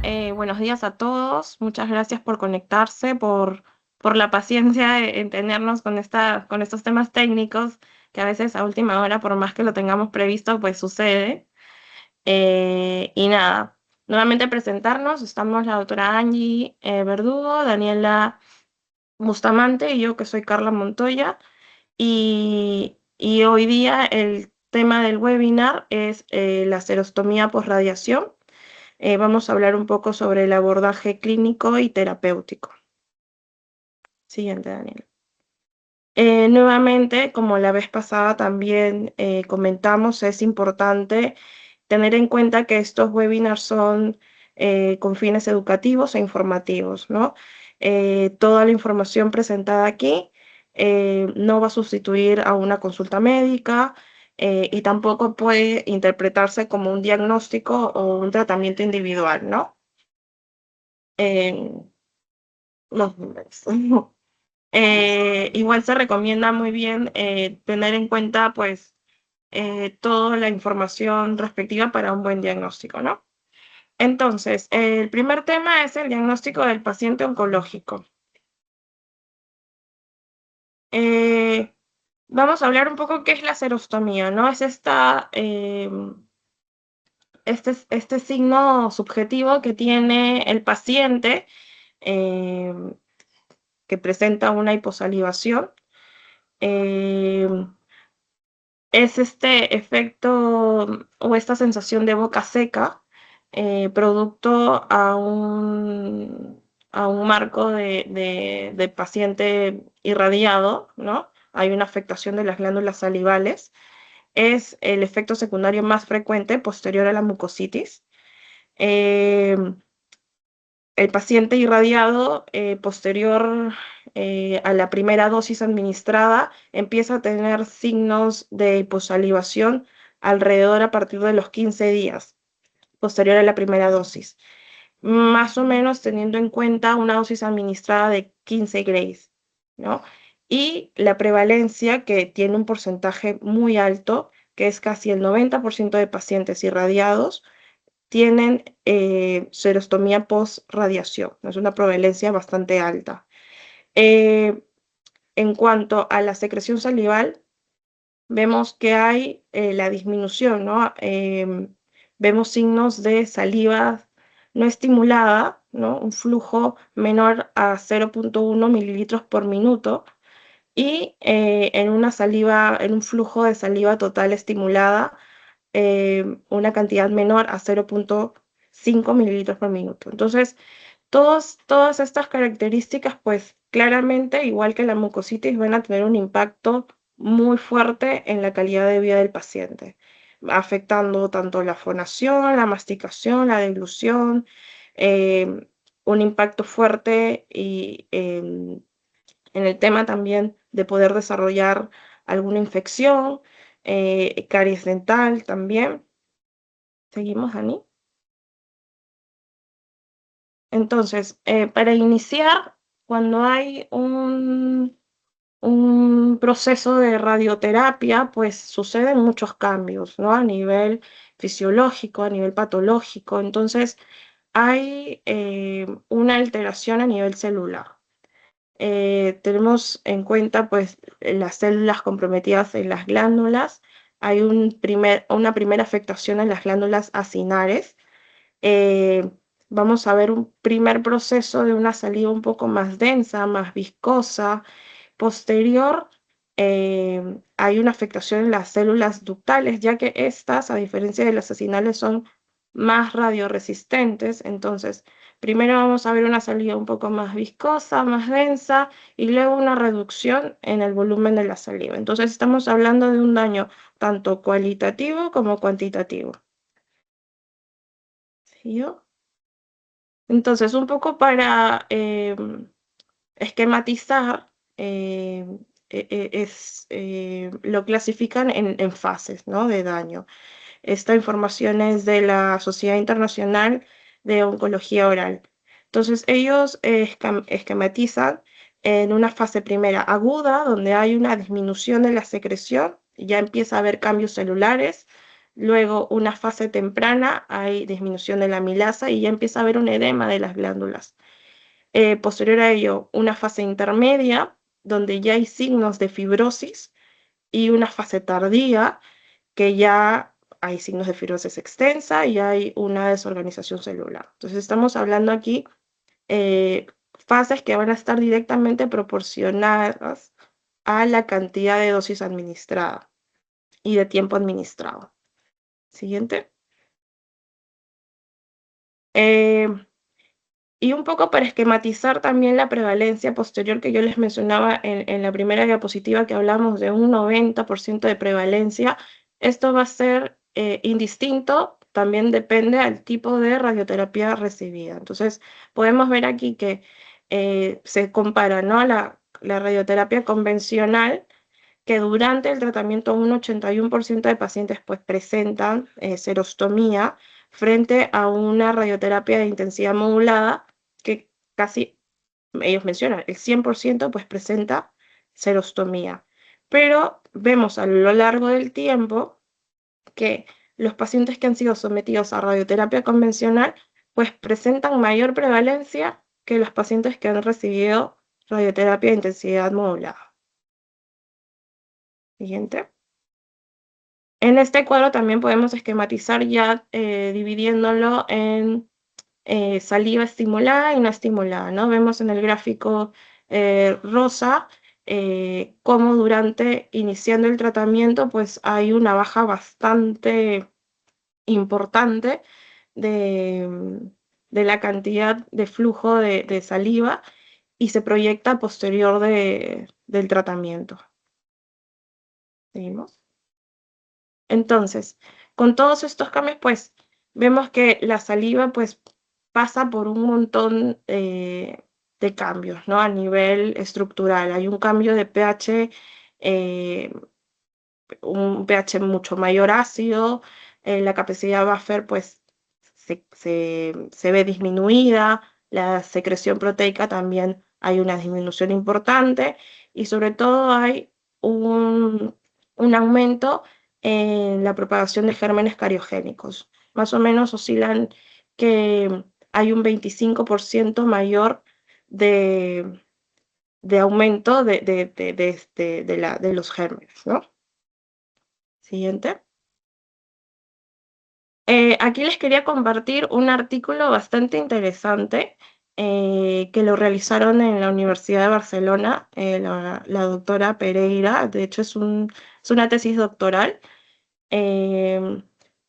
Buenos días a todos. Muchas gracias por conectarse, por la paciencia en tenernos con estos temas técnicos que a veces a última hora, por más que lo tengamos previsto, pues sucede. Y nada, nuevamente presentarnos. Estamos la doctora Angie Verdugo, Daniela Bustamante y yo que soy Carla Montoya. Y hoy día el tema del webinar es la serostomía posradiación. Vamos a hablar un poco sobre el abordaje clínico y terapéutico. Siguiente, Daniel. Nuevamente, como la vez pasada también comentamos, es importante tener en cuenta que estos webinars son con fines educativos e informativos, ¿no? Toda la información presentada aquí no va a sustituir a una consulta médica y tampoco puede interpretarse como un diagnóstico o un tratamiento individual, ¿no? Los números. Igual se recomienda muy bien tener en cuenta pues toda la información respectiva para un buen diagnóstico, ¿no? Entonces, el primer tema es el diagnóstico del paciente oncológico. Eh, Vamos a hablar un poco qué es la serostomía, ¿no? Es este signo subjetivo que tiene el paciente eh, que presenta una hiposalivación. Eh, es este efecto o esta sensación de boca seca, producto a un marco de paciente irradiado, ¿no? Hay una afectación de las glándulas salivales. Es el efecto secundario más frecuente posterior a la mucositis. Eh, el paciente irradiado posterior a la primera dosis administrada empieza a tener signos de hiposalivación alrededor a partir de los 15 días posterior a la primera dosis, más o menos teniendo en cuenta una dosis administrada de 15 grays, ¿no? Y la prevalencia que tiene un porcentaje muy alto, que es casi el 90% de pacientes irradiados, tienen serostomía post-radiación. Es una prevalencia bastante alta. Eh, en cuanto a la secreción salival, vemos que hay la disminución, ¿no? Vemos signos de saliva no estimulada, ¿no? Un flujo menor a 0.1 mililitros por minuto y en un flujo de saliva total estimulada una cantidad menor a 0.5 mililitros por minuto. Entonces, todas estas características, pues claramente, igual que la mucositis, van a tener un impacto muy fuerte en la calidad de vida del paciente, afectando tanto la fonación, la masticación, la deglución, eh, un impacto fuerte y en el tema también de poder desarrollar alguna infección, caries dental también. Seguimos, Dani. Entonces, para iniciar, cuando hay un proceso de radioterapia, pues suceden muchos cambios, ¿no? A nivel fisiológico, a nivel patológico. Entonces, hay una alteración a nivel celular. Tenemos en cuenta, pues, las células comprometidas en las glándulas. Hay una primera afectación en las glándulas acinares. eh, Vamos a ver un primer proceso de una saliva un poco más densa, más viscosa. Posterior, hay una afectación en las células ductales, ya que estas, a diferencia de las acinales, son más radioresistentes. Entonces, primero vamos a ver una saliva un poco más viscosa, más densa, y luego una reducción en el volumen de la saliva. Entonces, estamos hablando de un daño tanto cualitativo como cuantitativo. ¿Sí yo? Entonces, un poco para esquematizar, lo clasifican en fases, ¿no? De daño. Esta información es de la Sociedad Internacional de Oncología Oral. Entonces, ellos esquematizan en una fase primera aguda, donde hay una disminución de la secreción, ya empieza a haber cambios celulares, Luego, una fase temprana, hay disminución de la amilasa y ya empieza a haber un edema de las glándulas. Posterior a ello, una fase intermedia, donde ya hay signos de fibrosis, y una fase tardía, que ya hay signos de fibrosis extensa y hay una desorganización celular. Entonces, estamos hablando aquí eh, fases que van a estar directamente proporcionadas a la cantidad de dosis administrada y de tiempo administrado. Siguiente. Eh, y un poco para esquematizar también la prevalencia posterior que yo les mencionaba en la primera diapositiva, que hablamos de un 90% de prevalencia, esto va a ser indistinto, también depende al tipo de radioterapia recibida. Entonces, podemos ver aquí que se compara, ¿no?, la radioterapia convencional, que durante el tratamiento un 81% de pacientes pues presentan serostomía, frente a una radioterapia de intensidad modulada que casi, ellos mencionan, el 100% pues presenta serostomía. Pero vemos a lo largo del tiempo que los pacientes que han sido sometidos a radioterapia convencional pues presentan mayor prevalencia que los pacientes que han recibido radioterapia de intensidad modulada. Siguiente. En este cuadro también podemos esquematizar ya dividiéndolo en saliva estimulada y no estimulada, ¿no? Vemos en el gráfico rosa cómo durante iniciando el tratamiento pues hay una baja bastante importante de la cantidad de flujo de saliva y se proyecta posterior del tratamiento. ¿Seguimos? Entonces, con todos estos cambios, pues vemos que la saliva pues pasa por un montón de cambios, ¿no? A nivel estructural. Hay un cambio de pH, un pH mucho mayor ácido, la capacidad buffer pues se ve disminuida, la secreción proteica también hay una disminución importante y sobre todo hay un aumento en la propagación de gérmenes cariogénicos. Más o menos oscilan que hay un 25% mayor de aumento de los gérmenes, ¿no? Siguiente. Aquí les quería compartir un artículo bastante interesante que lo realizaron en la Universidad de Barcelona, la doctora Pereira. De hecho es una tesis doctoral, eh,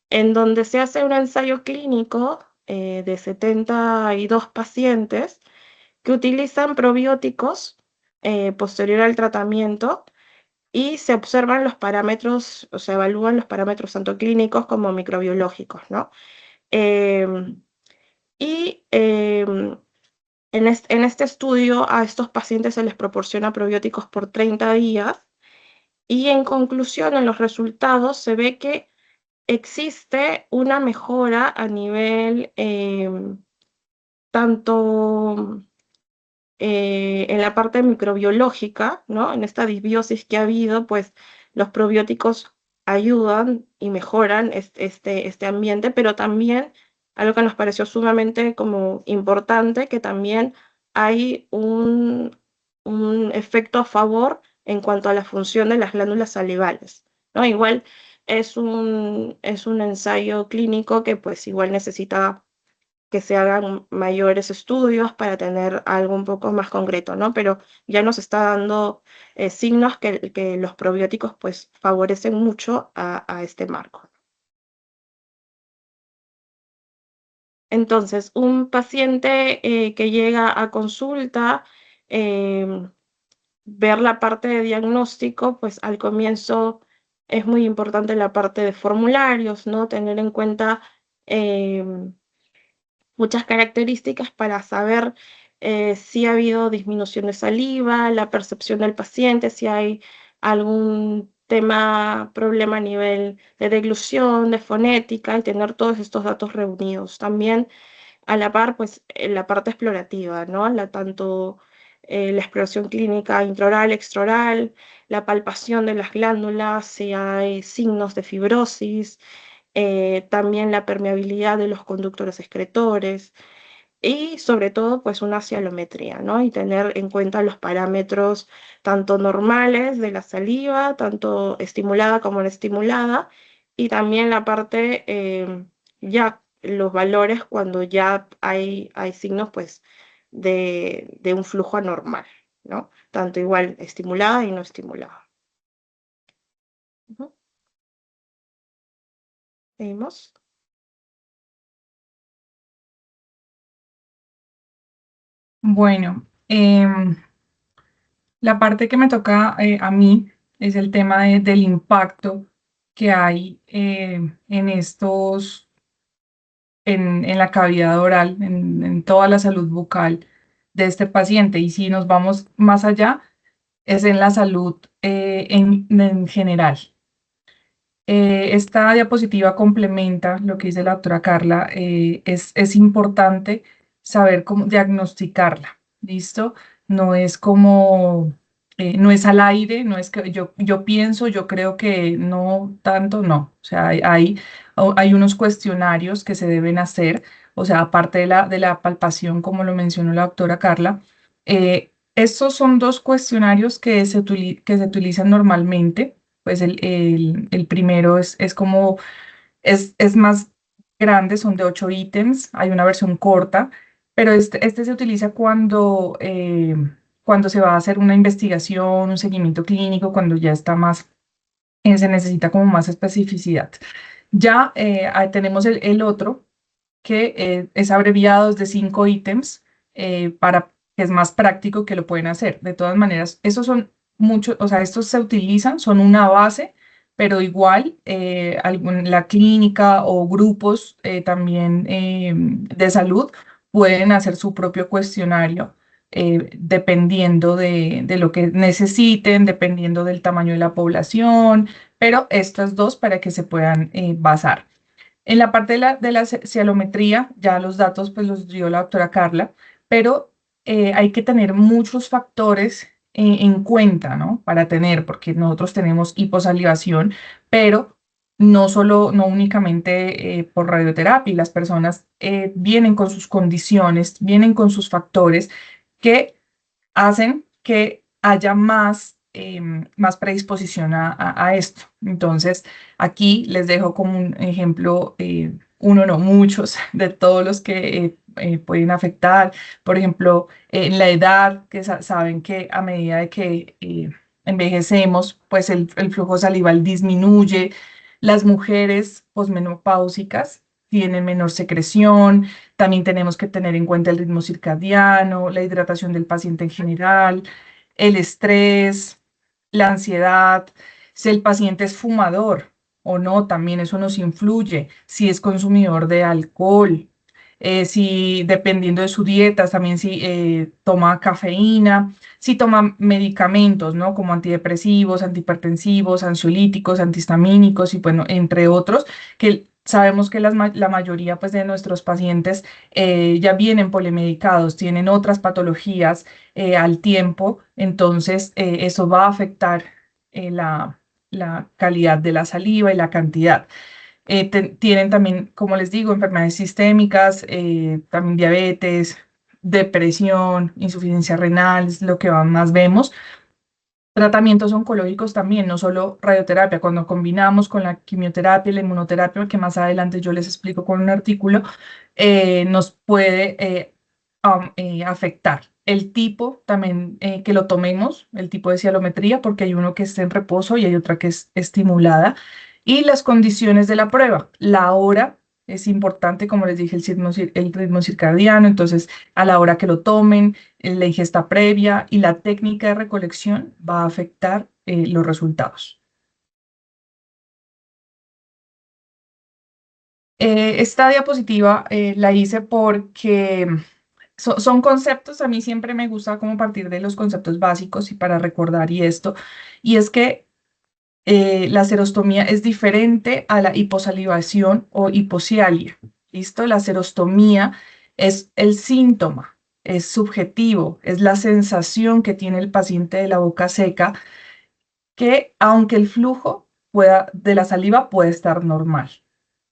en donde se hace un ensayo clínico de 72 pacientes que utilizan probióticos posterior al tratamiento, y se observan los parámetros, o se evalúan los parámetros tanto clínicos como microbiológicos, ¿no? Eh, y en este estudio a estos pacientes se les proporciona probióticos por 30 días y en conclusión, en los resultados se ve que existe una mejora a nivel tanto en la parte microbiológica, ¿no? En esta disbiosis que ha habido, pues los probióticos ayudan y mejoran este ambiente, pero también algo que nos pareció sumamente como importante, que también hay un efecto a favor en cuanto a la función de las glándulas salivales, ¿no? Igual es un ensayo clínico que pues igual necesita que se hagan mayores estudios para tener algo un poco más concreto, ¿no? Pero ya nos está dando signos que los probióticos pues favorecen mucho a este marco. Entonces, un paciente que llega a consulta, eh, ver la parte de diagnóstico, pues al comienzo es muy importante la parte de formularios, ¿no? Tener en cuenta muchas características para saber si ha habido disminución de saliva, la percepción del paciente, si hay algún problema a nivel de deglución, de fonética, y tener todos estos datos reunidos. También a la par, pues, la parte explorativa, ¿no? Tanto la exploración clínica intraoral, extraoral, la palpación de las glándulas, si hay signos de fibrosis, también la permeabilidad de los conductores excretores y sobre todo pues una cialometría, ¿no? Y tener en cuenta los parámetros tanto normales de la saliva, tanto estimulada como no estimulada, y también la parte, ya los valores cuando ya hay signos pues de un flujo anormal, ¿no? Tanto igual estimulada y no estimulada. Ujú. Seguimos. Bueno, la parte que me toca a mí es el tema del impacto que hay en en la cavidad oral, en toda la salud bucal de este paciente. Y si nos vamos más allá, es en la salud en general. Esta diapositiva complementa lo que dice la doctora Carla. Es importante saber cómo diagnosticarla, ¿listo? No es como, no es al aire, no es que yo pienso, yo creo que no tanto, no. O sea, hay unos cuestionarios que se deben hacer, o sea, aparte de de la palpación, como lo mencionó la doctora Carla. Estos son dos cuestionarios que se utilizan normalmente. Pues el primero es como, es más grande, son de 8 ítems, hay una versión corta, pero este se utiliza cuando se va a hacer una investigación, un seguimiento clínico, cuando ya está más, se necesita como más especificidad. Ya tenemos el otro que es abreviado, es de 5 ítems, que es más práctico, que lo pueden hacer. De todas maneras, esos son muchos, o sea, estos se utilizan, son una base, pero igual la clínica o grupos también de salud pueden hacer su propio cuestionario. Dependiendo de lo que necesiten, dependiendo del tamaño de la población, pero estas dos para que se puedan basar. En la parte de la cialometría, ya los datos pues los dio la doctora Carla, pero hay que tener muchos factores en cuenta, ¿no? Para tener, porque nosotros tenemos hiposalivación, pero no únicamente por radioterapia. Las personas vienen con sus condiciones, vienen con sus factores que hacen que haya más predisposición a esto. Entonces, aquí les dejo como un ejemplo, uno no, muchos de todos los que pueden afectar. Por ejemplo, en la edad, que saben que a medida de que envejecemos, pues el flujo salival disminuye. Las mujeres posmenopáusicas tienen menor secreción. También tenemos que tener en cuenta el ritmo circadiano, la hidratación del paciente en general, el estrés, la ansiedad, si el paciente es fumador o no, también eso nos influye, si es consumidor de alcohol, si dependiendo de su dieta, también si toma cafeína, si toma medicamentos, ¿no? Como antidepresivos, antihipertensivos, ansiolíticos, antihistamínicos y bueno, entre otros, que sabemos que la mayoría pues, de nuestros pacientes ya vienen polimedicados, tienen otras patologías al tiempo, entonces eso va a afectar la calidad de la saliva y la cantidad. Tienen también, como les digo, enfermedades sistémicas, también diabetes, depresión, insuficiencia renal, es lo que más vemos. Tratamientos oncológicos también, no solo radioterapia, cuando combinamos con la quimioterapia y la inmunoterapia, que más adelante yo les explico con un artículo, nos puede afectar. El tipo también que lo tomemos, el tipo de cialometría, porque hay uno que está en reposo y hay otra que es estimulada. Y las condiciones de la prueba. La hora es importante, como les dije, el ritmo circadiano, entonces a la hora que lo tomen, la ingesta previa y la técnica de recolección va a afectar los resultados. Esta diapositiva la hice porque son conceptos, a mí siempre me gusta como partir de los conceptos básicos y para recordar y esto, y es que la serostomía es diferente a la hiposalivación o hipocialia. ¿Listo? La serostomía es el síntoma, es subjetivo, es la sensación que tiene el paciente de la boca seca, que aunque el flujo de la saliva puede estar normal.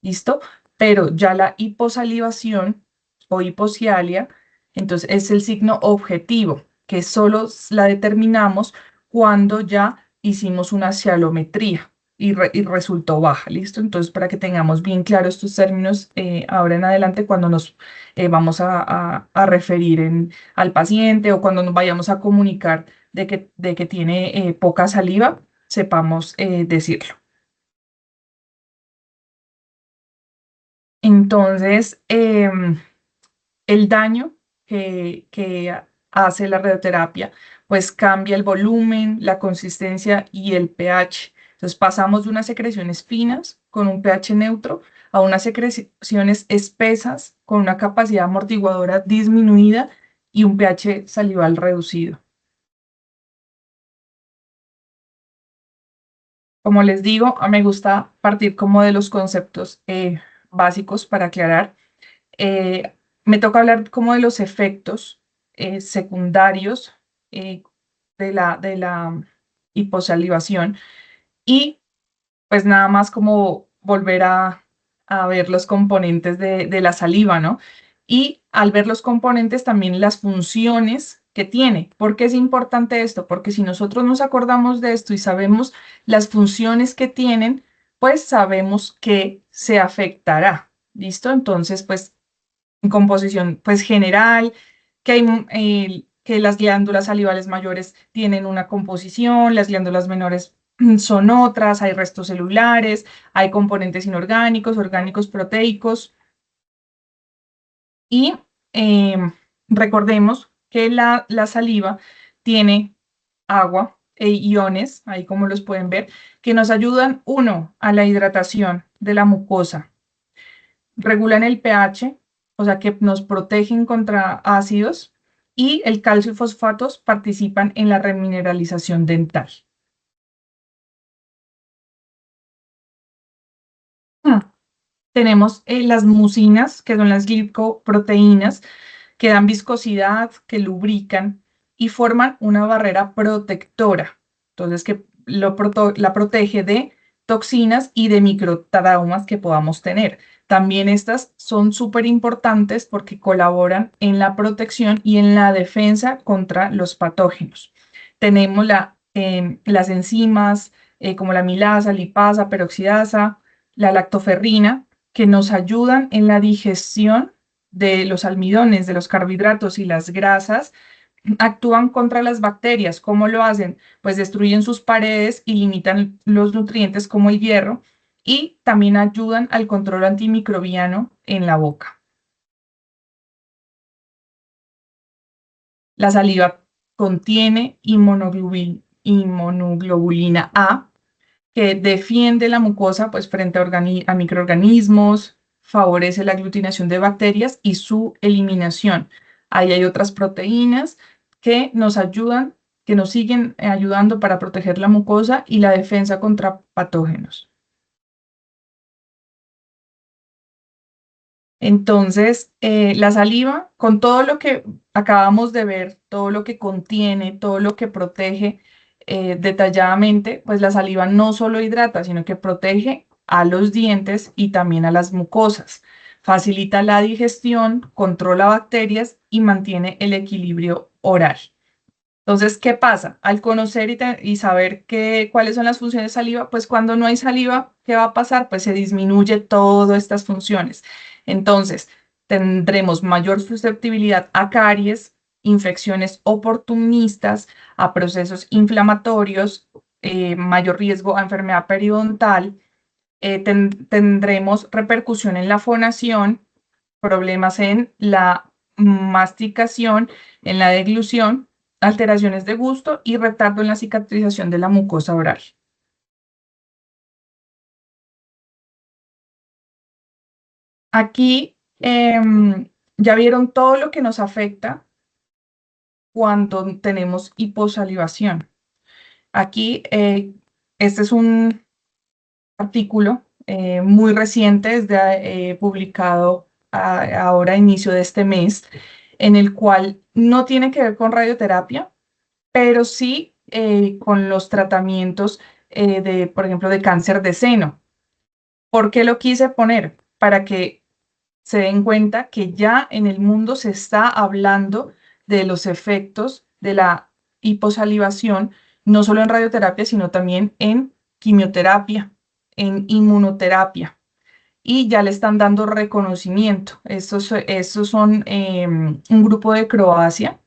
¿listo? Pero ya la hiposalivación o hiposialia, entonces es el signo objetivo, que solo la determinamos cuando ya hicimos una cialometría y resultó baja, ¿listo? Entonces, para que tengamos bien claros estos términos ahora en adelante cuando nos vamos a referir al paciente o cuando nos vayamos a comunicar de que tiene poca saliva, sepamos decirlo. Entonces, el daño que hace la radioterapia, pues cambia el volumen, la consistencia y el pH. Entonces pasamos de unas secreciones finas con un pH neutro a unas secreciones espesas con una capacidad amortiguadora disminuida y un pH salival reducido. Como les digo, me gusta partir como de los conceptos básicos para aclarar. Me toca hablar como de los efectos secundarios eh, de la hiposalivación y pues nada más como volver a ver los componentes de la saliva, ¿no? Y al ver los componentes también las funciones que tiene. ¿Por qué es importante esto? Porque si nosotros nos acordamos de esto y sabemos las funciones que tienen, pues sabemos que se afectará. ¿Listo? Entonces, pues en composición pues general, que las glándulas salivales mayores tienen una composición, las glándulas menores son otras, hay restos celulares, hay componentes inorgánicos, orgánicos, proteicos y recordemos que la saliva tiene agua e iones, ahí como los pueden ver, que nos ayudan, uno, a la hidratación de la mucosa, regulan el pH, o sea que nos protegen contra ácidos, y el calcio y fosfatos participan en la remineralización dental. Ah, Tenemos las mucinas, que son las glicoproteínas, que dan viscosidad, que lubrican y forman una barrera protectora. Entonces, que la protege de toxinas y de microtraumas que podamos tener. También estas son súper importantes porque colaboran en la protección y en la defensa contra los patógenos. Tenemos las enzimas como la milasa, lipasa, peroxidasa, la lactoferrina, que nos ayudan en la digestión de los almidones, de los carbohidratos y las grasas, actúan contra las bacterias. ¿Cómo lo hacen? Pues destruyen sus paredes y limitan los nutrientes como el hierro y también ayudan al control antimicrobiano en la boca. La saliva contiene inmunoglobulina A, que defiende la mucosa pues, frente a microorganismos, favorece la aglutinación de bacterias y su eliminación. Ahí hay otras proteínas que nos ayudan, que nos siguen ayudando para proteger la mucosa y la defensa contra patógenos. Entonces, la saliva, con todo lo que acabamos de ver, todo lo que contiene, todo lo que protege detalladamente, pues la saliva no solo hidrata, sino que protege a los dientes y también a las mucosas. Facilita la digestión, controla bacterias y mantiene el equilibrio oral. Entonces, ¿qué pasa? Al conocer y saber cuáles son las funciones de saliva, pues cuando no hay saliva, ¿qué va a pasar? Pues se disminuye todas estas funciones. Entonces, tendremos mayor susceptibilidad a caries, infecciones oportunistas, a procesos inflamatorios, mayor riesgo a enfermedad periodontal, tendremos repercusión en la fonación, problemas en la masticación, en la deglución, alteraciones de gusto y retardo en la cicatrización de la mucosa oral. Aquí ya vieron todo lo que nos afecta cuando tenemos hiposalivación. Aquí, este es un artículo muy reciente, publicado ahora a inicio de este mes, en el cual no tiene que ver con radioterapia, pero sí con los tratamientos por ejemplo, de cáncer de seno. ¿Por qué lo quise poner? Para que se den cuenta que ya en el mundo se está hablando de los efectos de la hiposalivación, no solo en radioterapia, sino también en quimioterapia, en inmunoterapia, y ya le están dando reconocimiento. Estos son un grupo de Croacia.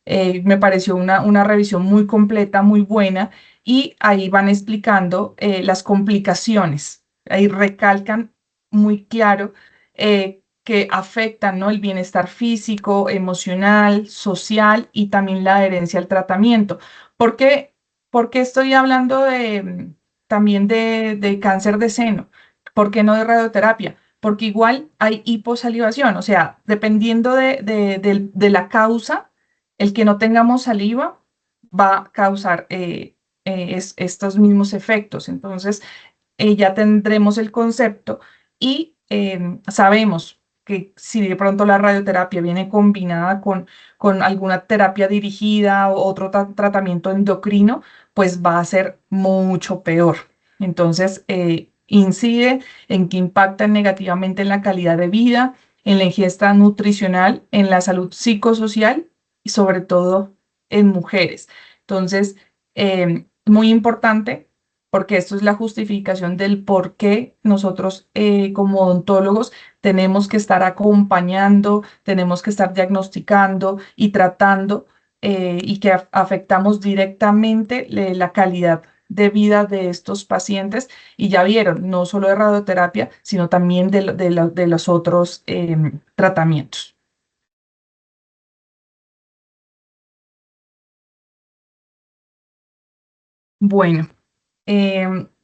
Me pareció una revisión muy completa, muy buena, y ahí van explicando las complicaciones. Ahí recalcan muy claro que afectan, ¿no?, el bienestar físico, emocional, social y también la adherencia al tratamiento. ¿Por qué, por qué estoy hablando también de cáncer de seno? ¿Por qué no de radioterapia? Porque igual hay hiposalivación, o sea, dependiendo de la causa, el que no tengamos saliva va a causar estos mismos efectos. Entonces, ya tendremos el concepto y sabemos que si de pronto la radioterapia viene combinada con alguna terapia dirigida o otro tratamiento endocrino, pues va a ser mucho peor. Entonces, incide en que impacta negativamente en la calidad de vida, en la ingesta nutricional, en la salud psicosocial y sobre todo en mujeres. Entonces, muy importante, porque esto es la justificación del por qué nosotros como odontólogos tenemos que estar acompañando, tenemos que estar diagnosticando y tratando, y que afectamos directamente la calidad de vida de estos pacientes. Y ya vieron, no solo de radioterapia, sino también de los otros tratamientos. Bueno.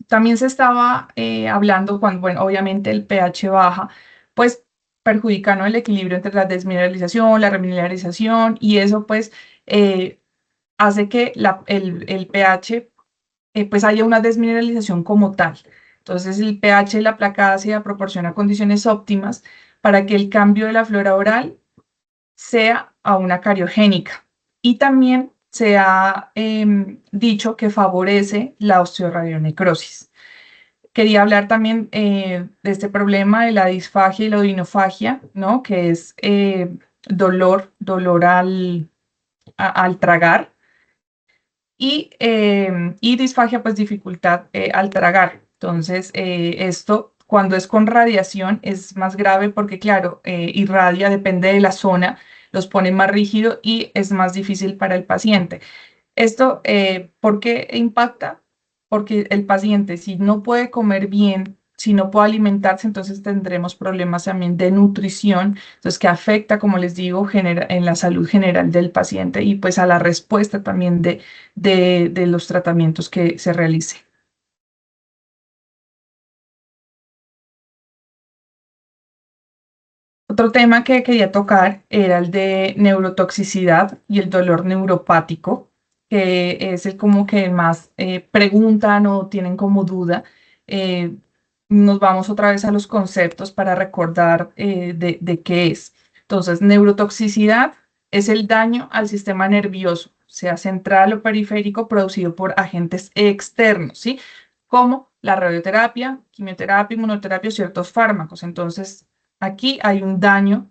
También se estaba hablando cuando, bueno, obviamente el pH baja, pues perjudica, ¿no?, el equilibrio entre la desmineralización, la remineralización, y eso pues eh, hace que el pH pues haya una desmineralización como tal. Entonces el pH de la placa ácida proporciona condiciones óptimas para que el cambio de la flora oral sea a una cariogénica. Y también se ha dicho que favorece la osteorradionecrosis. Quería hablar también de este problema de la disfagia y la odinofagia, ¿no?, que es dolor al tragar, y disfagia, pues dificultad al tragar. Entonces, esto cuando es con radiación es más grave porque, claro, irradia, depende de la zona, los pone más rígido y es más difícil para el paciente. Esto, ¿por qué impacta? Porque el paciente, si no puede comer bien, si no puede alimentarse, entonces tendremos problemas también de nutrición, entonces que afecta, como les digo, en la salud general del paciente y pues a la respuesta también de los tratamientos que se realicen. Otro tema que quería tocar era el de neurotoxicidad y el dolor neuropático, que es el como que más preguntan o tienen como duda. Eh, Nos vamos otra vez a los conceptos para recordar de qué es. Entonces, neurotoxicidad es el daño al sistema nervioso, sea central o periférico, producido por agentes externos, ¿sí? Como la radioterapia, quimioterapia, inmunoterapia o ciertos fármacos. Entonces, aquí hay un daño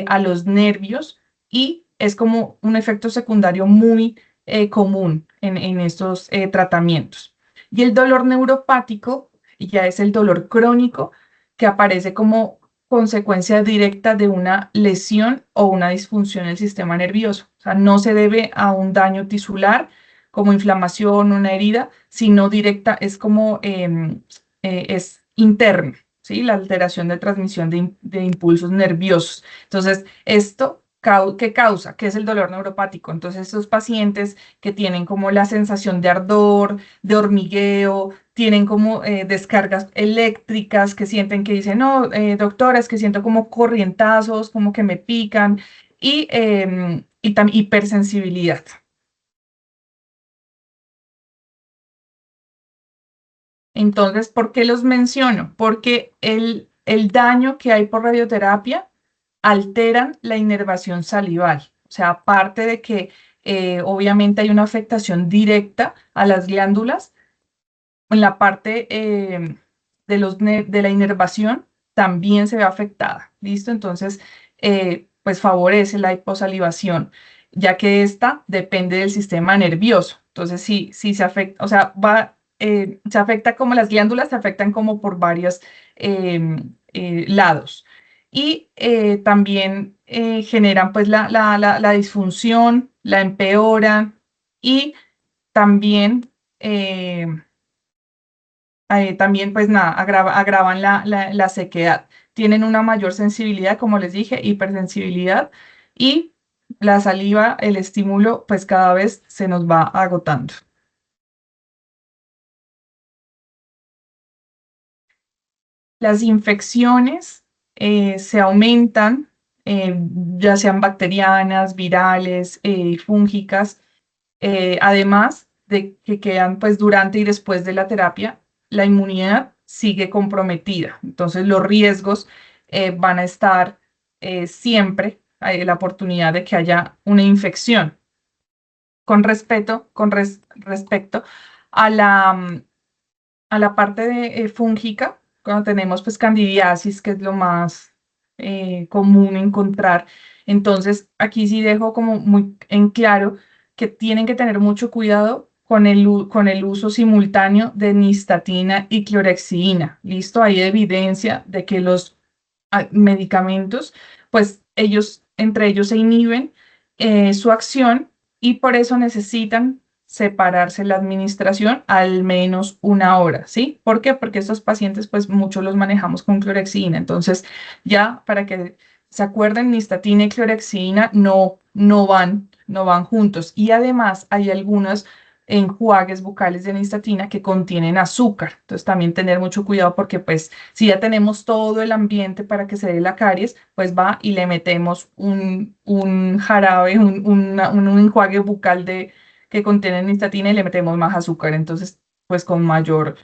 a los nervios y es como un efecto secundario muy común en estos tratamientos. Y el dolor neuropático ya es el dolor crónico que aparece como consecuencia directa de una lesión o una disfunción del sistema nervioso. O sea, no se debe a un daño tisular como inflamación, una herida, sino directa, es como es interno. ¿Sí? La alteración de transmisión de impulsos nerviosos. Entonces, esto, ¿qué causa? ¿Qué es el dolor neuropático? Entonces, estos pacientes que tienen como la sensación de ardor, de hormigueo, tienen como descargas eléctricas, que sienten que dicen, no, doctora, es que siento como corrientazos, como que me pican, y también hipersensibilidad. Entonces, ¿por qué los menciono? Porque el daño que hay por radioterapia alteran la inervación salival. O sea, aparte de que obviamente hay una afectación directa a las glándulas, en la parte de la inervación también se ve afectada, ¿listo? Entonces, pues favorece la hiposalivación, ya que esta depende del sistema nervioso. Entonces, sí se afecta, o sea, se afecta como las glándulas se afectan como por varios lados. Y también generan pues la disfunción, la empeoran y también, también pues nada, agravan la sequedad. Tienen una mayor sensibilidad, como les dije, hipersensibilidad, y la saliva, el estímulo, pues cada vez se nos va agotando. Las infecciones se aumentan, ya sean bacterianas, virales, fúngicas, además de que quedan pues durante y después de la terapia, la inmunidad sigue comprometida. Entonces los riesgos van a estar siempre, hay la oportunidad de que haya una infección. Respecto a la parte fúngica, cuando tenemos pues candidiasis, que es lo más común encontrar. Entonces, aquí sí dejo como muy en claro que tienen que tener mucho cuidado con el uso simultáneo de nistatina y clorexidina. ¿Listo? Hay evidencia de que los medicamentos, pues entre ellos se inhiben su acción y por eso necesitan separarse la administración al menos una hora, ¿sí? ¿Por qué? Porque estos pacientes, pues muchos los manejamos con clorexidina. Entonces, ya para que se acuerden, nistatina y clorexidina no van juntos. Y además hay algunos enjuagues bucales de nistatina que contienen azúcar. Entonces, también tener mucho cuidado porque, pues, si ya tenemos todo el ambiente para que se dé la caries, pues va y le metemos un jarabe, un enjuague bucal que contiene nistatina y le metemos más azúcar. Entonces, pues con mayor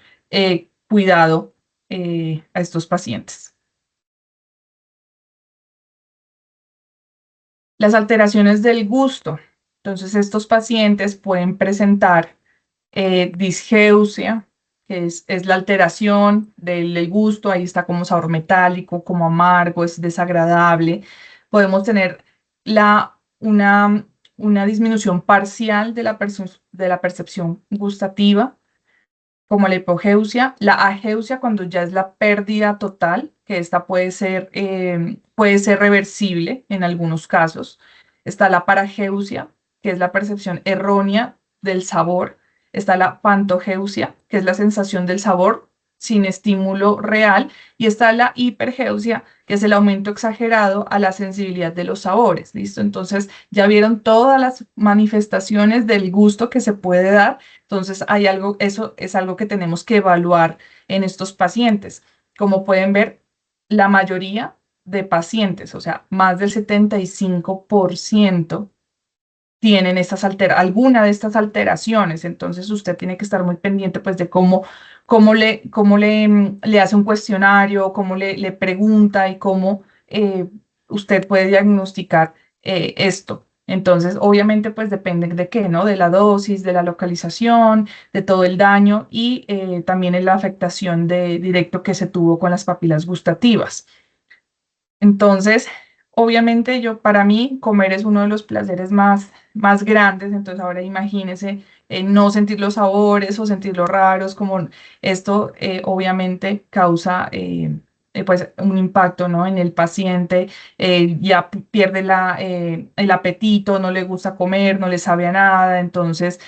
cuidado a estos pacientes. Las alteraciones del gusto. Entonces, estos pacientes pueden presentar disgeusia, que es la alteración del gusto, ahí está como sabor metálico, como amargo, es desagradable. Podemos tener una disminución parcial de la percepción gustativa, como la hipogeusia, la ageusia cuando ya es la pérdida total, que esta puede ser reversible en algunos casos. Está la parageusia, que es la percepción errónea del sabor. Está la pantogeusia, que es la sensación del sabor sin estímulo real. Y está la hipergeusia, que es el aumento exagerado a la sensibilidad de los sabores. ¿Listo? Entonces, ya vieron todas las manifestaciones del gusto que se puede dar. Entonces, eso es algo que tenemos que evaluar en estos pacientes. Como pueden ver, la mayoría de pacientes, o sea, más del 75% tienen alguna de estas alteraciones. Entonces, usted tiene que estar muy pendiente pues de cómo le hace un cuestionario, cómo le pregunta y cómo usted puede diagnosticar esto. Entonces, obviamente, pues depende de qué, ¿no? De la dosis, de la localización, de todo el daño y también en la afectación directo que se tuvo con las papilas gustativas. Entonces, obviamente para mí, comer es uno de los placeres más grandes. Entonces, ahora imagínese no sentir los sabores o sentirlos raros, como esto obviamente causa pues un impacto, ¿no? En el paciente, ya pierde el apetito, no le gusta comer, no le sabe a nada, entonces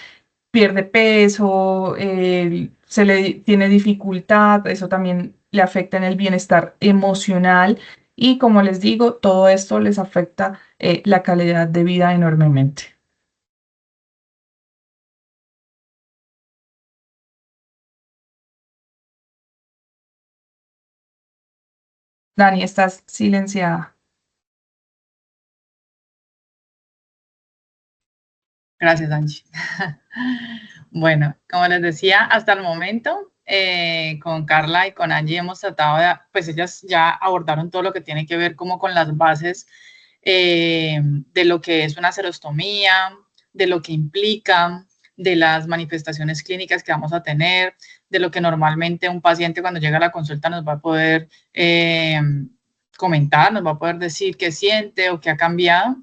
pierde peso, tiene dificultad, eso también le afecta en el bienestar emocional y como les digo, todo esto les afecta la calidad de vida enormemente. Dani, estás silenciada. Gracias, Angie. Bueno, como les decía, hasta el momento con Carla y con Angie hemos tratado pues ellas ya abordaron todo lo que tiene que ver como con las bases de lo que es una serostomía, de lo que implica, de las manifestaciones clínicas que vamos a tener, de lo que normalmente un paciente cuando llega a la consulta nos va a poder comentar, nos va a poder decir qué siente o qué ha cambiado.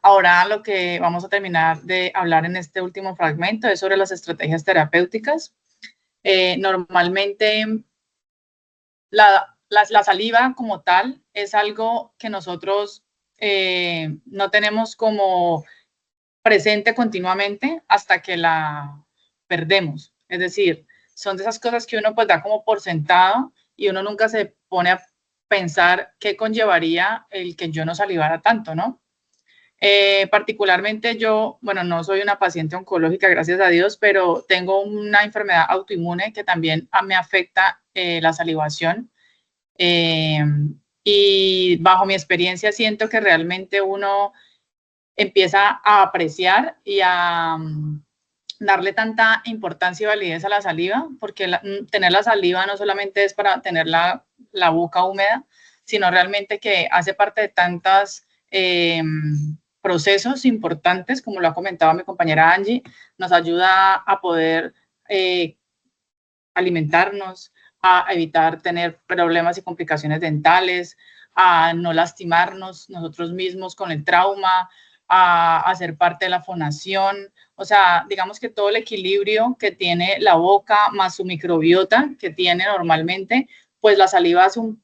Ahora lo que vamos a terminar de hablar en este último fragmento es sobre las estrategias terapéuticas. Normalmente la saliva como tal es algo que nosotros no tenemos como presente continuamente hasta que la perdemos. Es decir, son de esas cosas que uno pues da como por sentado y uno nunca se pone a pensar qué conllevaría el que yo no salivara tanto, ¿no? Particularmente yo, bueno, no soy una paciente oncológica, gracias a Dios, pero tengo una enfermedad autoinmune que también me afecta la salivación. Y bajo mi experiencia siento que realmente uno empieza a apreciar y a darle tanta importancia y validez a la saliva, porque tener la saliva no solamente es para tener la boca húmeda, sino realmente que hace parte de tantas procesos importantes, como lo ha comentado mi compañera Angie, nos ayuda a poder alimentarnos, a evitar tener problemas y complicaciones dentales, a no lastimarnos nosotros mismos con el trauma, a hacer parte de la fonación. O sea, digamos que todo el equilibrio que tiene la boca más su microbiota que tiene normalmente, pues la saliva hace un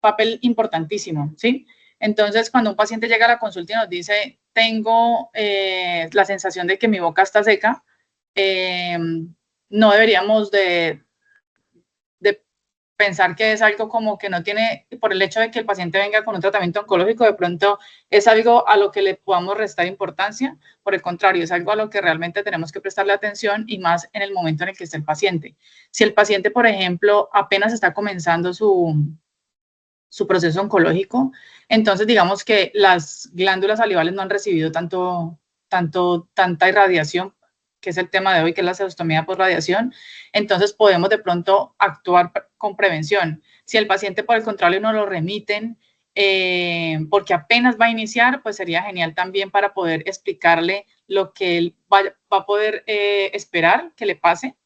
papel importantísimo, ¿sí? Entonces, cuando un paciente llega a la consulta y nos dice, tengo la sensación de que mi boca está seca, no deberíamos de pensar que es algo como que no tiene, por el hecho de que el paciente venga con un tratamiento oncológico, de pronto es algo a lo que le podamos restar importancia. Por el contrario, es algo a lo que realmente tenemos que prestarle atención y más en el momento en el que esté el paciente. Si el paciente, por ejemplo, apenas está comenzando su proceso oncológico, entonces digamos que las glándulas salivales no han recibido tanta irradiación, que es el tema de hoy, que es la cefostomía por radiación, entonces podemos de pronto actuar con prevención. Si el paciente, por el contrario, no lo remiten porque apenas va a iniciar, pues sería genial también para poder explicarle lo que él va a poder esperar que le pase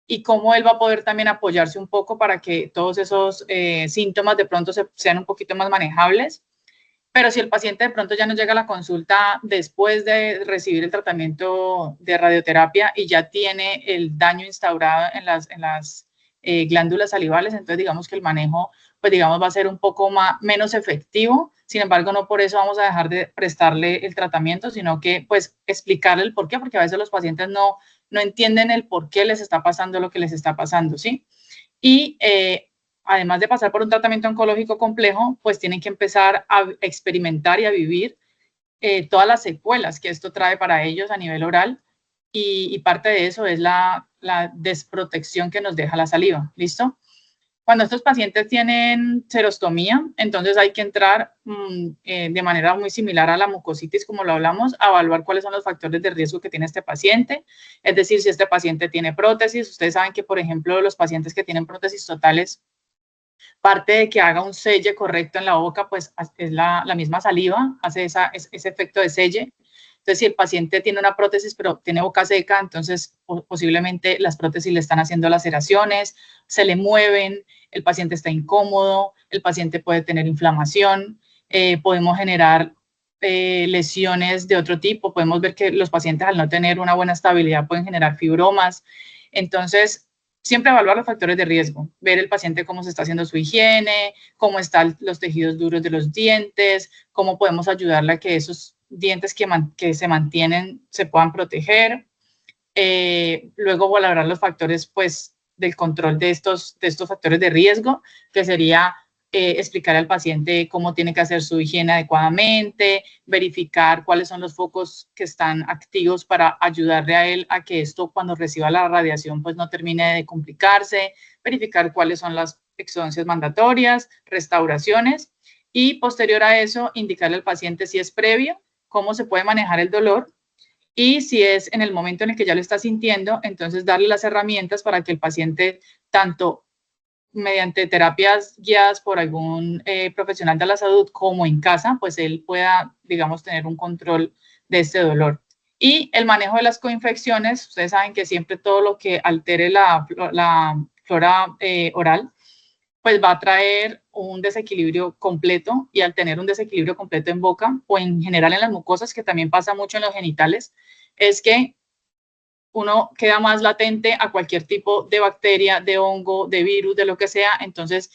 y cómo él va a poder también apoyarse un poco para que todos esos síntomas de pronto sean un poquito más manejables. Pero si el paciente de pronto ya no llega a la consulta después de recibir el tratamiento de radioterapia y ya tiene el daño instaurado en las glándulas salivales, entonces digamos que el manejo, pues digamos, va a ser un poco menos efectivo. Sin embargo, no por eso vamos a dejar de prestarle el tratamiento, sino que pues explicarle el por qué, porque a veces los pacientes no entienden el por qué les está pasando lo que les está pasando, ¿sí? Y además de pasar por un tratamiento oncológico complejo, pues tienen que empezar a experimentar y a vivir todas las secuelas que esto trae para ellos a nivel oral y parte de eso es la desprotección que nos deja la saliva, ¿listo? Cuando estos pacientes tienen serostomía, entonces hay que entrar de manera muy similar a la mucositis, como lo hablamos, a evaluar cuáles son los factores de riesgo que tiene este paciente. Es decir, si este paciente tiene prótesis, ustedes saben que, por ejemplo, los pacientes que tienen prótesis totales, parte de que haga un selle correcto en la boca, pues es la misma saliva, hace ese efecto de selle. Entonces, si el paciente tiene una prótesis, pero tiene boca seca, entonces posiblemente las prótesis le están haciendo laceraciones, se le mueven, el paciente está incómodo, el paciente puede tener inflamación, podemos generar lesiones de otro tipo, podemos ver que los pacientes al no tener una buena estabilidad pueden generar fibromas. Entonces, siempre evaluar los factores de riesgo, ver el paciente cómo se está haciendo su higiene, cómo están los tejidos duros de los dientes, cómo podemos ayudarle a que esos dientes que se mantienen se puedan proteger. Luego valorar los factores pues, del control de estos factores de riesgo, que sería explicar al paciente cómo tiene que hacer su higiene adecuadamente, verificar cuáles son los focos que están activos para ayudarle a él a que esto cuando reciba la radiación pues no termine de complicarse, verificar cuáles son las exodoncias mandatorias, restauraciones y posterior a eso indicarle al paciente si es previo, cómo se puede manejar el dolor y si es en el momento en el que ya lo está sintiendo, entonces darle las herramientas para que el paciente tanto mediante terapias guiadas por algún profesional de la salud como en casa, pues él pueda, digamos, tener un control de este dolor. Y el manejo de las coinfecciones, ustedes saben que siempre todo lo que altere la flora oral, pues va a traer un desequilibrio completo, y al tener un desequilibrio completo en boca o en general en las mucosas, que también pasa mucho en los genitales, es que uno queda más latente a cualquier tipo de bacteria, de hongo, de virus, de lo que sea. Entonces,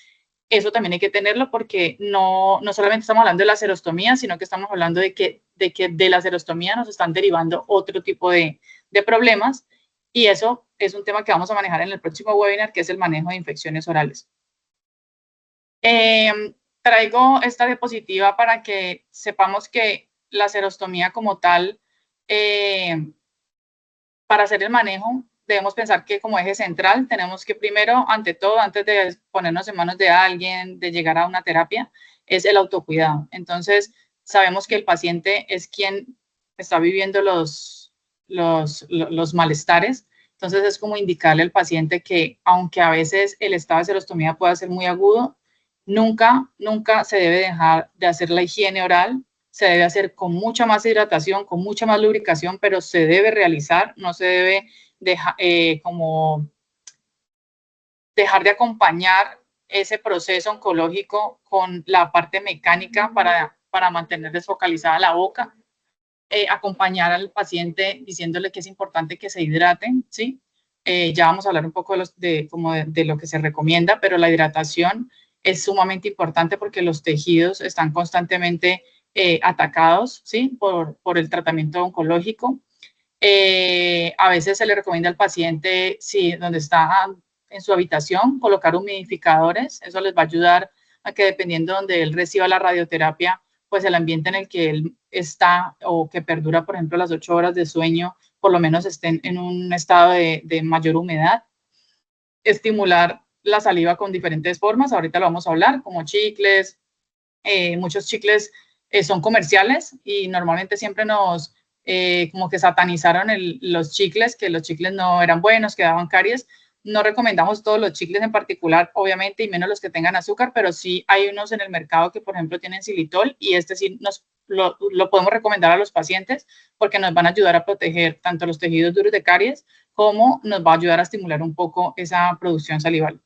eso también hay que tenerlo, porque no solamente estamos hablando de la serostomía, sino que estamos hablando de que de la serostomía nos están derivando otro tipo de problemas, y eso es un tema que vamos a manejar en el próximo webinar, que es el manejo de infecciones orales. Traigo esta diapositiva para que sepamos que la serostomía como tal, para hacer el manejo, debemos pensar que como eje central tenemos que primero, ante todo, antes de ponernos en manos de alguien, de llegar a una terapia, es el autocuidado. Entonces, sabemos que el paciente es quien está viviendo los malestares. Entonces, es como indicarle al paciente que, aunque a veces el estado de serostomía pueda ser muy agudo, nunca se debe dejar de hacer la higiene oral. Se debe hacer con mucha más hidratación, con mucha más lubricación, pero se debe realizar, no se debe como dejar de acompañar ese proceso oncológico con la parte mecánica para mantener desfocalizada la boca. Acompañar al paciente diciéndole que es importante que se hidraten, ¿sí? Ya vamos a hablar un poco de lo que se recomienda, pero la hidratación es sumamente importante porque los tejidos están constantemente atacados, ¿sí? Por el tratamiento oncológico. A veces se le recomienda al paciente, si donde está en su habitación, colocar humidificadores. Eso les va a ayudar a que, dependiendo de donde él reciba la radioterapia, pues el ambiente en el que él está, o que perdura, por ejemplo, las 8 horas de sueño, por lo menos estén en un estado de mayor humedad. Estimular la saliva con diferentes formas, ahorita lo vamos a hablar, como chicles. Muchos chicles son comerciales, y normalmente siempre nos como que satanizaron los chicles, que los chicles no eran buenos, que daban caries. No recomendamos todos los chicles en particular, obviamente, y menos los que tengan azúcar, pero sí hay unos en el mercado que, por ejemplo, tienen xilitol, y este sí lo podemos recomendar a los pacientes, porque nos van a ayudar a proteger tanto los tejidos duros de caries, como nos va a ayudar a estimular un poco esa producción salival.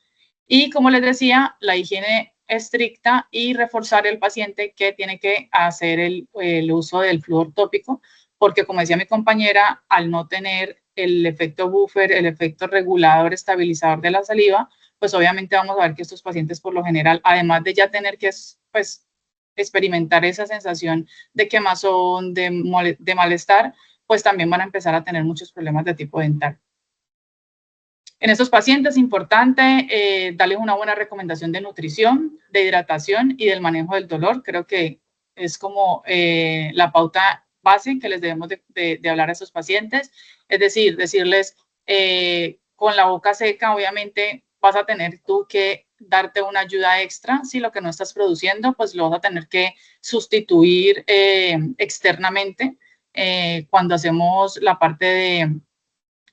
Y como les decía, la higiene estricta, y reforzar el paciente que tiene que hacer el uso del flúor tópico, porque, como decía mi compañera, al no tener el efecto buffer, el efecto regulador, estabilizador de la saliva, pues obviamente vamos a ver que estos pacientes, por lo general, además de ya tener que pues experimentar esa sensación de quemazón, de malestar, pues también van a empezar a tener muchos problemas de tipo dental. En estos pacientes es importante darles una buena recomendación de nutrición, de hidratación y del manejo del dolor. Creo que es como la pauta base que les debemos de hablar a estos pacientes. Es decir, decirles, con la boca seca, obviamente vas a tener tú que darte una ayuda extra. Si lo que no estás produciendo, pues lo vas a tener que sustituir externamente. Cuando hacemos la parte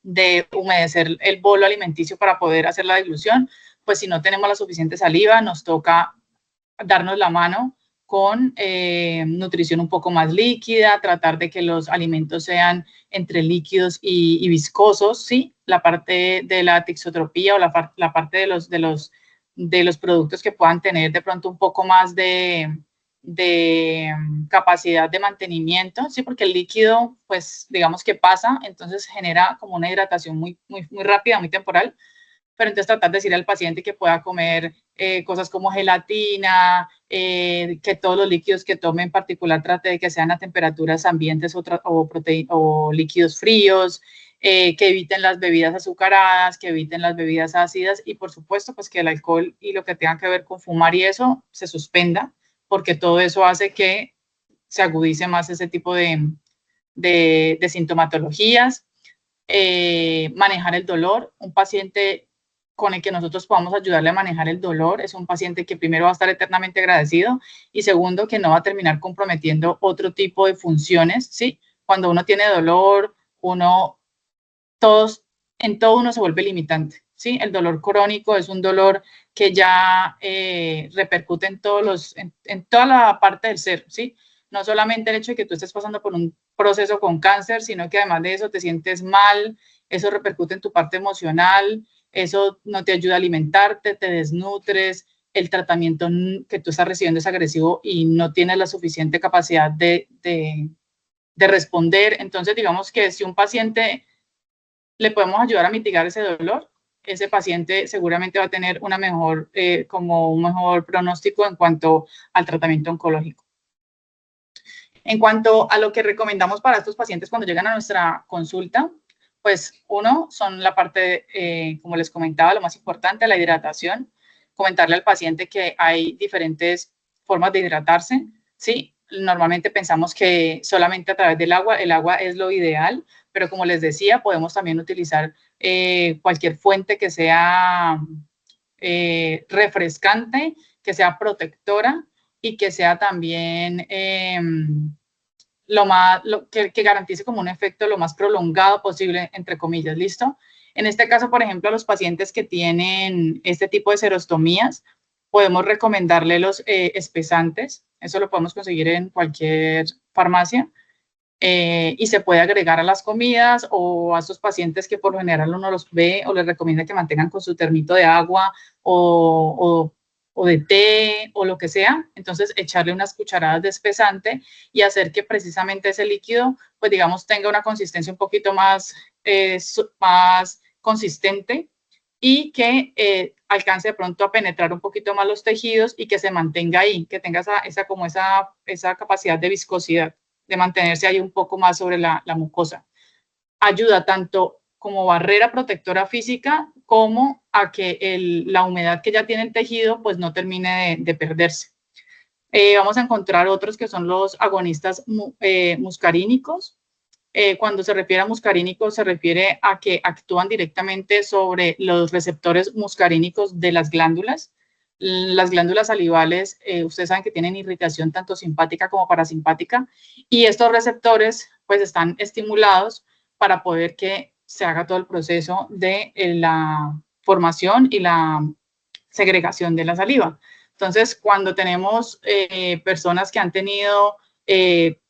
de humedecer el bolo alimenticio para poder hacer la deglución, pues si no tenemos la suficiente saliva, nos toca darnos la mano con nutrición un poco más líquida, tratar de que los alimentos sean entre líquidos y viscosos, ¿sí? La parte de la tixotropía, o la parte de los productos que puedan tener de pronto un poco más de capacidad de mantenimiento, ¿sí? Porque el líquido, pues digamos que pasa, entonces genera como una hidratación muy rápida, muy temporal. Pero entonces tratar de decir al paciente que pueda comer cosas como gelatina, que todos los líquidos que tome, en particular trate de que sean a temperaturas ambientes o líquidos fríos, que eviten las bebidas azucaradas, que eviten las bebidas ácidas, y por supuesto pues que el alcohol y lo que tenga que ver con fumar y eso se suspenda, porque todo eso hace que se agudice más ese tipo de sintomatologías. Manejar el dolor. Un paciente con el que nosotros podamos ayudarle a manejar el dolor es un paciente que, primero, va a estar eternamente agradecido, y segundo, que no va a terminar comprometiendo otro tipo de funciones, ¿sí? Cuando uno tiene dolor, en todo uno se vuelve limitante, ¿sí? El dolor crónico es un dolor que ya repercute en toda la parte del ser, ¿sí? no solamente el hecho de que tú estés pasando por un proceso con cáncer, sino que además de eso te sientes mal, eso repercute en tu parte emocional, eso no te ayuda a alimentarte, te desnutres, el tratamiento que tú estás recibiendo es agresivo y no tienes la suficiente capacidad de responder. Entonces, digamos que si un paciente le podemos ayudar a mitigar ese dolor, ese paciente seguramente va a tener una mejor, como un mejor pronóstico en cuanto al tratamiento oncológico. En cuanto a lo que recomendamos para estos pacientes cuando llegan a nuestra consulta, pues uno, son la parte, como les comentaba, lo más importante, la hidratación. Comentarle al paciente que hay diferentes formas de hidratarse, ¿sí? Normalmente pensamos que solamente a través del agua, el agua es lo ideal, pero como les decía, podemos también utilizar cualquier fuente que sea refrescante, que sea protectora y que sea también que garantice como un efecto lo más prolongado posible, entre comillas, ¿listo? En este caso, por ejemplo, a los pacientes que tienen este tipo de serostomías, podemos recomendarle los espesantes, eso lo podemos conseguir en cualquier farmacia, y se puede agregar a las comidas o a estos pacientes que por lo general uno los ve o les recomienda que mantengan con su termito de agua o de té o lo que sea, entonces echarle unas cucharadas de espesante y hacer que precisamente ese líquido, pues digamos, tenga una consistencia un poquito más, más consistente y que alcance de pronto a penetrar un poquito más los tejidos y que se mantenga ahí, que tenga esa capacidad de viscosidad, de mantenerse ahí un poco más sobre la mucosa. Ayuda tanto como barrera protectora física como a que la humedad que ya tiene el tejido pues no termine de perderse. Vamos a encontrar otros que son los agonistas muscarínicos. Cuando se refiere a muscarínicos se refiere a que actúan directamente sobre los receptores muscarínicos de las glándulas. Las glándulas salivales, ustedes saben que tienen irritación tanto simpática como parasimpática y estos receptores pues están estimulados para poder que se haga todo el proceso de la formación y la segregación de la saliva. Entonces, cuando tenemos personas que han tenido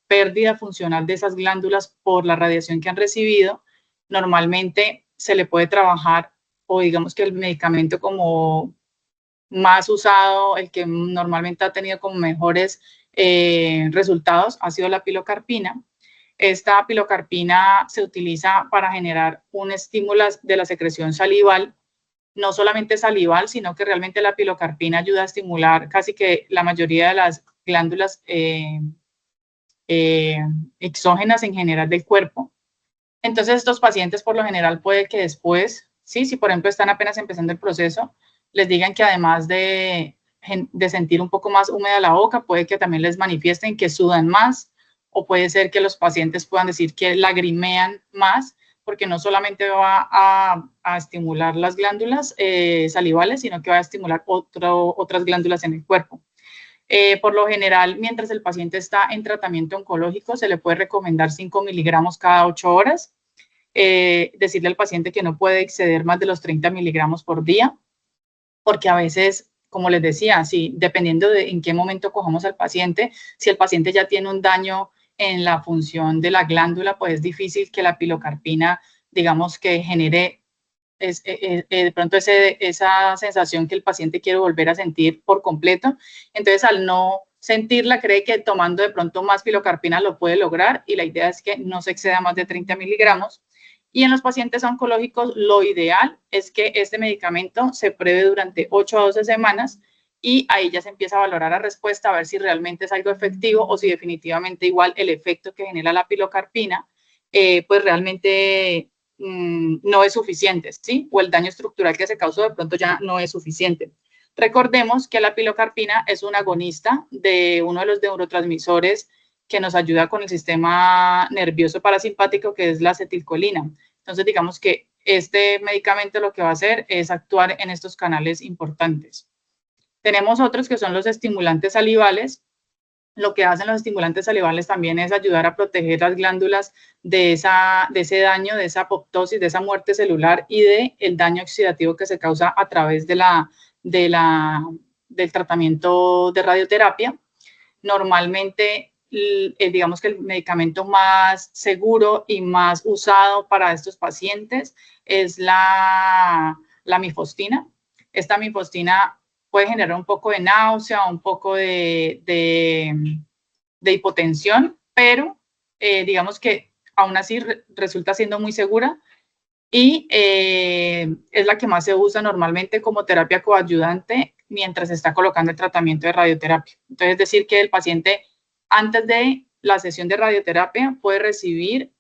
pérdida funcional de esas glándulas por la radiación que han recibido, normalmente se le puede trabajar, o digamos que el medicamento como más usado, el que normalmente ha tenido como mejores resultados, ha sido la pilocarpina. Esta pilocarpina se utiliza para generar un estímulo de la secreción salival, no solamente salival, sino que realmente la pilocarpina ayuda a estimular casi que la mayoría de las glándulas exógenas en general del cuerpo. Entonces, estos pacientes por lo general puede que después, ¿sí? Si por ejemplo están apenas empezando el proceso, les digan que además de sentir un poco más húmeda la boca, puede que también les manifiesten que sudan más, o puede ser que los pacientes puedan decir que lagrimean más, porque no solamente va a estimular las glándulas salivales, sino que va a estimular otras glándulas en el cuerpo. Por lo general, mientras el paciente está en tratamiento oncológico, se le puede recomendar 5 miligramos cada 8 horas. Decirle al paciente que no puede exceder más de los 30 miligramos por día, porque a veces, como les decía, sí, dependiendo de en qué momento cojamos al paciente, si el paciente ya tiene un daño en la función de la glándula, pues es difícil que la pilocarpina, digamos, que genere de pronto esa sensación que el paciente quiere volver a sentir por completo. Entonces, al no sentirla, cree que tomando de pronto más pilocarpina lo puede lograr, y la idea es que no se exceda más de 30 miligramos. Y en los pacientes oncológicos, lo ideal es que este medicamento se pruebe durante 8 a 12 semanas y ahí ya se empieza a valorar la respuesta, a ver si realmente es algo efectivo o si definitivamente igual el efecto que genera la pilocarpina, pues realmente no es suficiente, ¿sí? O el daño estructural que se causó de pronto ya no es suficiente. Recordemos que la pilocarpina es un agonista de uno de los neurotransmisores que nos ayuda con el sistema nervioso parasimpático, que es la acetilcolina. Entonces, digamos que este medicamento lo que va a hacer es actuar en estos canales importantes. Tenemos otros que son los estimulantes salivales. Lo que hacen los estimulantes salivales también es ayudar a proteger las glándulas de ese daño, de esa apoptosis, de esa muerte celular y del daño oxidativo que se causa a través del tratamiento de radioterapia. Normalmente digamos que el medicamento más seguro y más usado para estos pacientes es la mifostina. Esta mifostina puede generar un poco de náusea, un poco de hipotensión, pero digamos que aún así resulta siendo muy segura y es la que más se usa normalmente como terapia coadyuvante mientras se está colocando el tratamiento de radioterapia. Entonces, es decir, que el paciente antes de la sesión de radioterapia puede recibir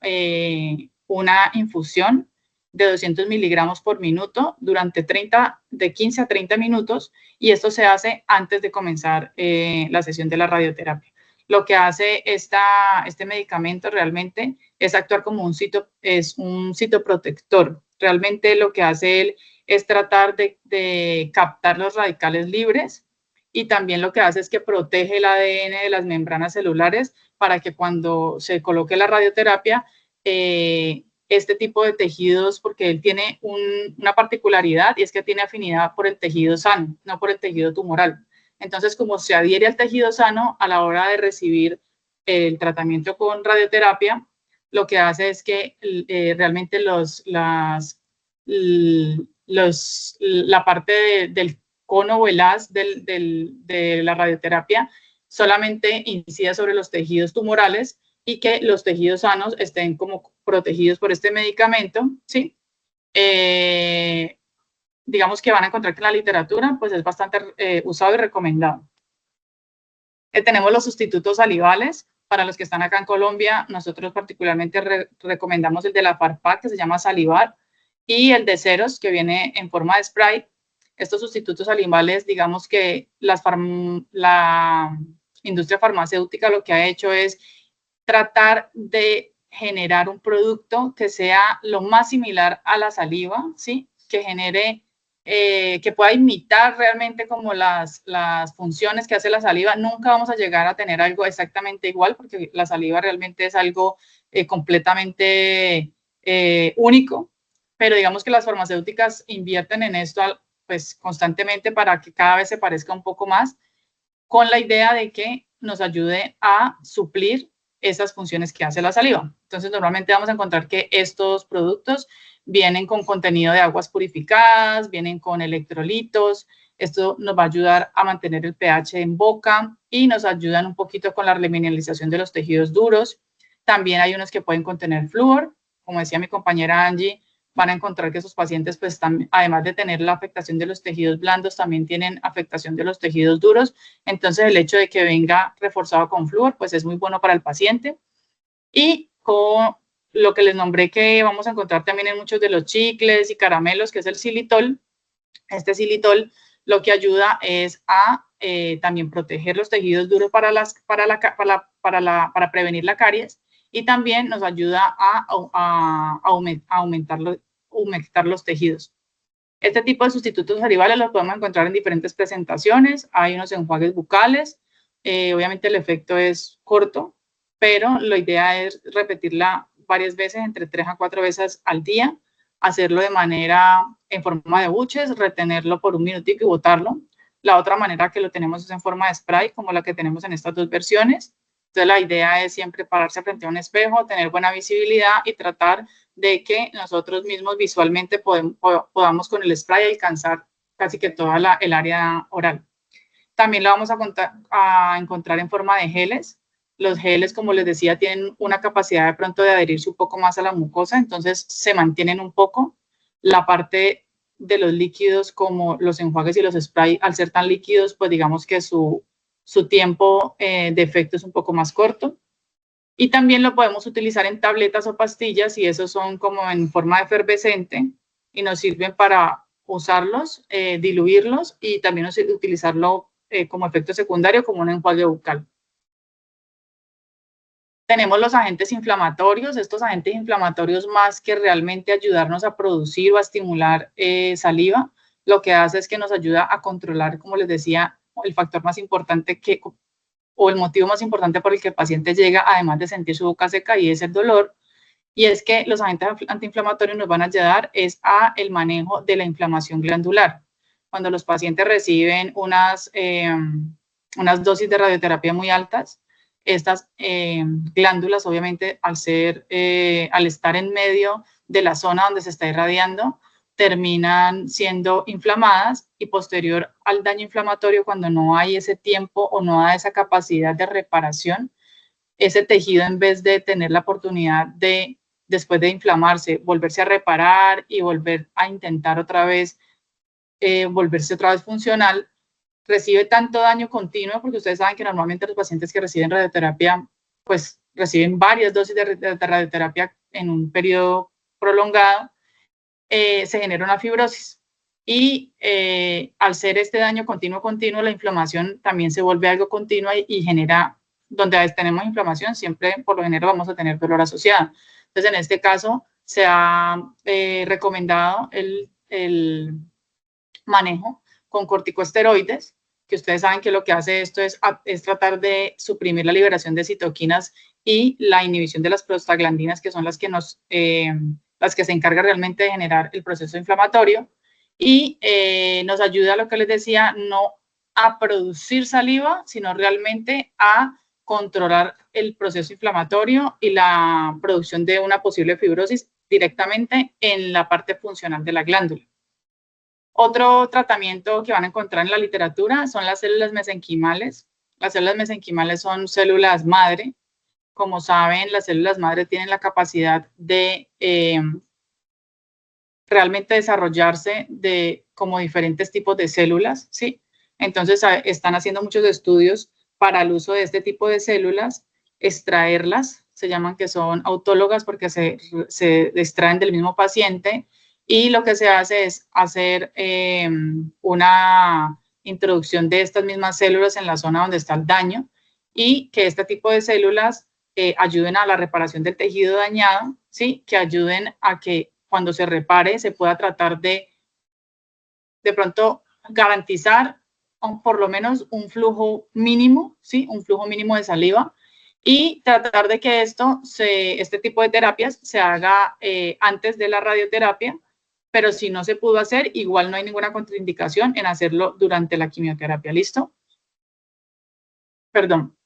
una infusión de 200 miligramos por minuto durante de 15 a 30 minutos, y esto se hace antes de comenzar la sesión de la radioterapia. Lo que hace este medicamento realmente es actuar como un citoprotector. Realmente lo que hace él es tratar de captar los radicales libres, y también lo que hace es que protege el ADN de las membranas celulares para que cuando se coloque la radioterapia, este tipo de tejidos, porque él tiene una particularidad, y es que tiene afinidad por el tejido sano, no por el tejido tumoral. Entonces, como se adhiere al tejido sano a la hora de recibir el tratamiento con radioterapia, lo que hace es que realmente la parte del cono o el haz de la radioterapia solamente incide sobre los tejidos tumorales, y que los tejidos sanos estén como protegidos por este medicamento, ¿sí? Digamos que van a encontrar que en la literatura pues es bastante usado y recomendado. Tenemos los sustitutos salivales. Para los que están acá en Colombia, nosotros particularmente recomendamos el de la Farpac, que se llama Salivar, y el de Ceros, que viene en forma de spray. Estos sustitutos salivales, digamos que la industria farmacéutica lo que ha hecho es tratar de generar un producto que sea lo más similar a la saliva, ¿sí? Que genere, que pueda imitar realmente como las funciones que hace la saliva. Nunca vamos a llegar a tener algo exactamente igual, porque la saliva realmente es algo completamente único, pero digamos que las farmacéuticas invierten en esto pues constantemente para que cada vez se parezca un poco más, con la idea de que nos ayude a suplir esas funciones que hace la saliva. Entonces, normalmente vamos a encontrar que estos productos vienen con contenido de aguas purificadas, vienen con electrolitos. Esto nos va a ayudar a mantener el pH en boca y nos ayudan un poquito con la remineralización de los tejidos duros. También hay unos que pueden contener flúor. Como decía mi compañera Angie, van a encontrar que esos pacientes, pues, además de tener la afectación de los tejidos blandos, también tienen afectación de los tejidos duros. Entonces, el hecho de que venga reforzado con flúor, pues, es muy bueno para el paciente. Y con lo que les nombré, que vamos a encontrar también en muchos de los chicles y caramelos, que es el xilitol. Este xilitol lo que ayuda es a también proteger los tejidos duros para prevenir la caries, y también nos ayuda a aumentar los tejidos. Este tipo de sustitutos salivales los podemos encontrar en diferentes presentaciones. Hay unos enjuagues bucales. Obviamente el efecto es corto, pero la idea es repetirla varias veces, entre 3 a 4 veces al día, hacerlo de manera en forma de buches, retenerlo por un minutico y botarlo. La otra manera que lo tenemos es en forma de spray, como la que tenemos en estas dos versiones. Entonces, la idea es siempre pararse frente a un espejo, tener buena visibilidad y tratar de que nosotros mismos visualmente podamos con el spray alcanzar casi que toda el área oral. También lo vamos a encontrar en forma de geles. Los geles, como les decía, tienen una capacidad de pronto de adherirse un poco más a la mucosa, entonces se mantienen un poco. La parte de los líquidos, como los enjuagues y los sprays, al ser tan líquidos, pues digamos que su tiempo de efecto es un poco más corto. Y también lo podemos utilizar en tabletas o pastillas, y esos son como en forma efervescente y nos sirven para usarlos, diluirlos, y también utilizarlo como efecto secundario, como un enjuague bucal. Tenemos los agentes inflamatorios. Estos agentes inflamatorios, más que realmente ayudarnos a producir o a estimular saliva, lo que hace es que nos ayuda a controlar, como les decía, el factor más importante o el motivo más importante por el que el paciente llega, además de sentir su boca seca, y es el dolor. Y es que los agentes antiinflamatorios nos van a ayudar es a el manejo de la inflamación glandular. Cuando los pacientes reciben unas dosis de radioterapia muy altas, estas glándulas, obviamente, al estar en medio de la zona donde se está irradiando, terminan siendo inflamadas y posterior al daño inflamatorio, cuando no hay ese tiempo o no hay esa capacidad de reparación, ese tejido, en vez de tener la oportunidad de, después de inflamarse, volverse a reparar y volver a intentar otra vez, volverse otra vez funcional, recibe tanto daño continuo, porque ustedes saben que normalmente los pacientes que reciben radioterapia, pues reciben varias dosis de radioterapia en un periodo prolongado, se genera una fibrosis. Y al ser este daño continuo, la inflamación también se vuelve algo continuo y genera, donde tenemos inflamación, siempre por lo general vamos a tener dolor asociado. Entonces, en este caso, se ha recomendado el manejo con corticosteroides, que ustedes saben que lo que hace esto es tratar de suprimir la liberación de citoquinas y la inhibición de las prostaglandinas, que son las que se encargan realmente de generar el proceso inflamatorio, y nos ayuda, lo que les decía, no a producir saliva, sino realmente a controlar el proceso inflamatorio y la producción de una posible fibrosis directamente en la parte funcional de la glándula. Otro tratamiento que van a encontrar en la literatura son las células mesenquimales. Las células mesenquimales son células madre. Como saben, las células madre tienen la capacidad de realmente desarrollarse como diferentes tipos de células, ¿sí? Entonces, están haciendo muchos estudios para el uso de este tipo de células, extraerlas, se llaman que son autólogas porque se extraen del mismo paciente, y lo que se hace es hacer una introducción de estas mismas células en la zona donde está el daño, y que este tipo de células ayuden a la reparación del tejido dañado, ¿sí? Que ayuden a que cuando se repare se pueda tratar de pronto garantizar por lo menos un flujo mínimo, ¿sí? Un flujo mínimo de saliva, y tratar de que este tipo de terapias se haga antes de la radioterapia, pero si no se pudo hacer, igual no hay ninguna contraindicación en hacerlo durante la quimioterapia. ¿Listo? Perdón.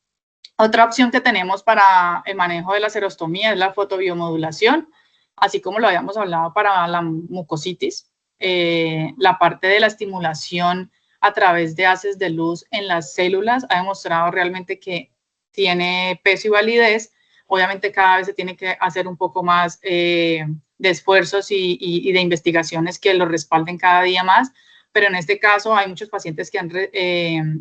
Otra opción que tenemos para el manejo de la serostomía es la fotobiomodulación, así como lo habíamos hablado para la mucositis. La parte de la estimulación a través de haces de luz en las células ha demostrado realmente que tiene peso y validez. Obviamente cada vez se tiene que hacer un poco más de esfuerzos y de investigaciones que lo respalden cada día más, pero en este caso hay muchos pacientes que han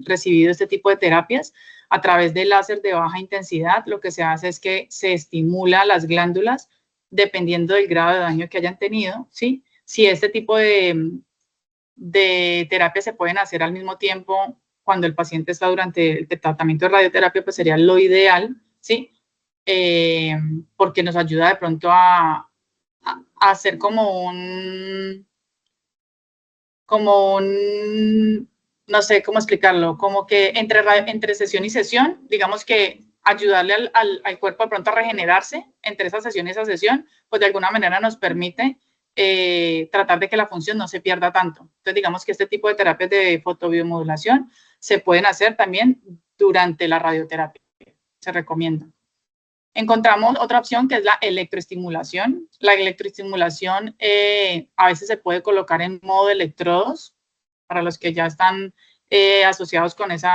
recibido este tipo de terapias a través del láser de baja intensidad. Lo que se hace es que se estimula las glándulas dependiendo del grado de daño que hayan tenido, ¿sí? Si este tipo de terapias se pueden hacer al mismo tiempo cuando el paciente está durante el tratamiento de radioterapia, pues sería lo ideal, ¿sí? Porque nos ayuda de pronto a hacer como un, no sé cómo explicarlo, como que entre sesión y sesión, digamos que ayudarle al cuerpo de pronto a regenerarse entre esa sesión y esa sesión, pues de alguna manera nos permite tratar de que la función no se pierda tanto. Entonces, digamos que este tipo de terapias de fotobiomodulación se pueden hacer también durante la radioterapia, se recomienda. Encontramos otra opción que es la electroestimulación. La electroestimulación a veces se puede colocar en modo de electrodos. Para los que ya están asociados con ese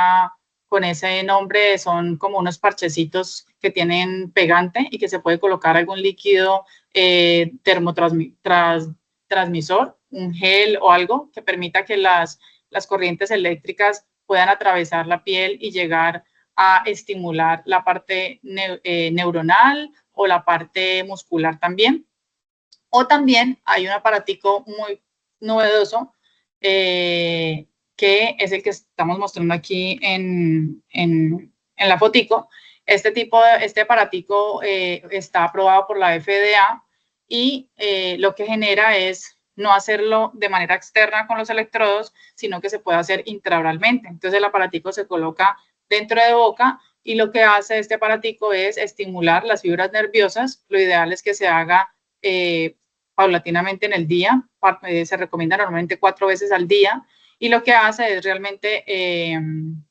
nombre, son como unos parchecitos que tienen pegante y que se puede colocar algún líquido termotransmisor, un gel o algo que permita que las corrientes eléctricas puedan atravesar la piel y llegar a estimular la parte neuronal o la parte muscular también. O también hay un aparatico muy novedoso que es el que estamos mostrando aquí en la fotico. Este aparatico está aprobado por la FDA y lo que genera es no hacerlo de manera externa con los electrodos, sino que se puede hacer intraoralmente. Entonces el aparatico se coloca dentro de boca y lo que hace este aparatico es estimular las fibras nerviosas. Lo ideal es que se haga paulatinamente en el día, se recomienda normalmente 4 veces al día, y lo que hace es realmente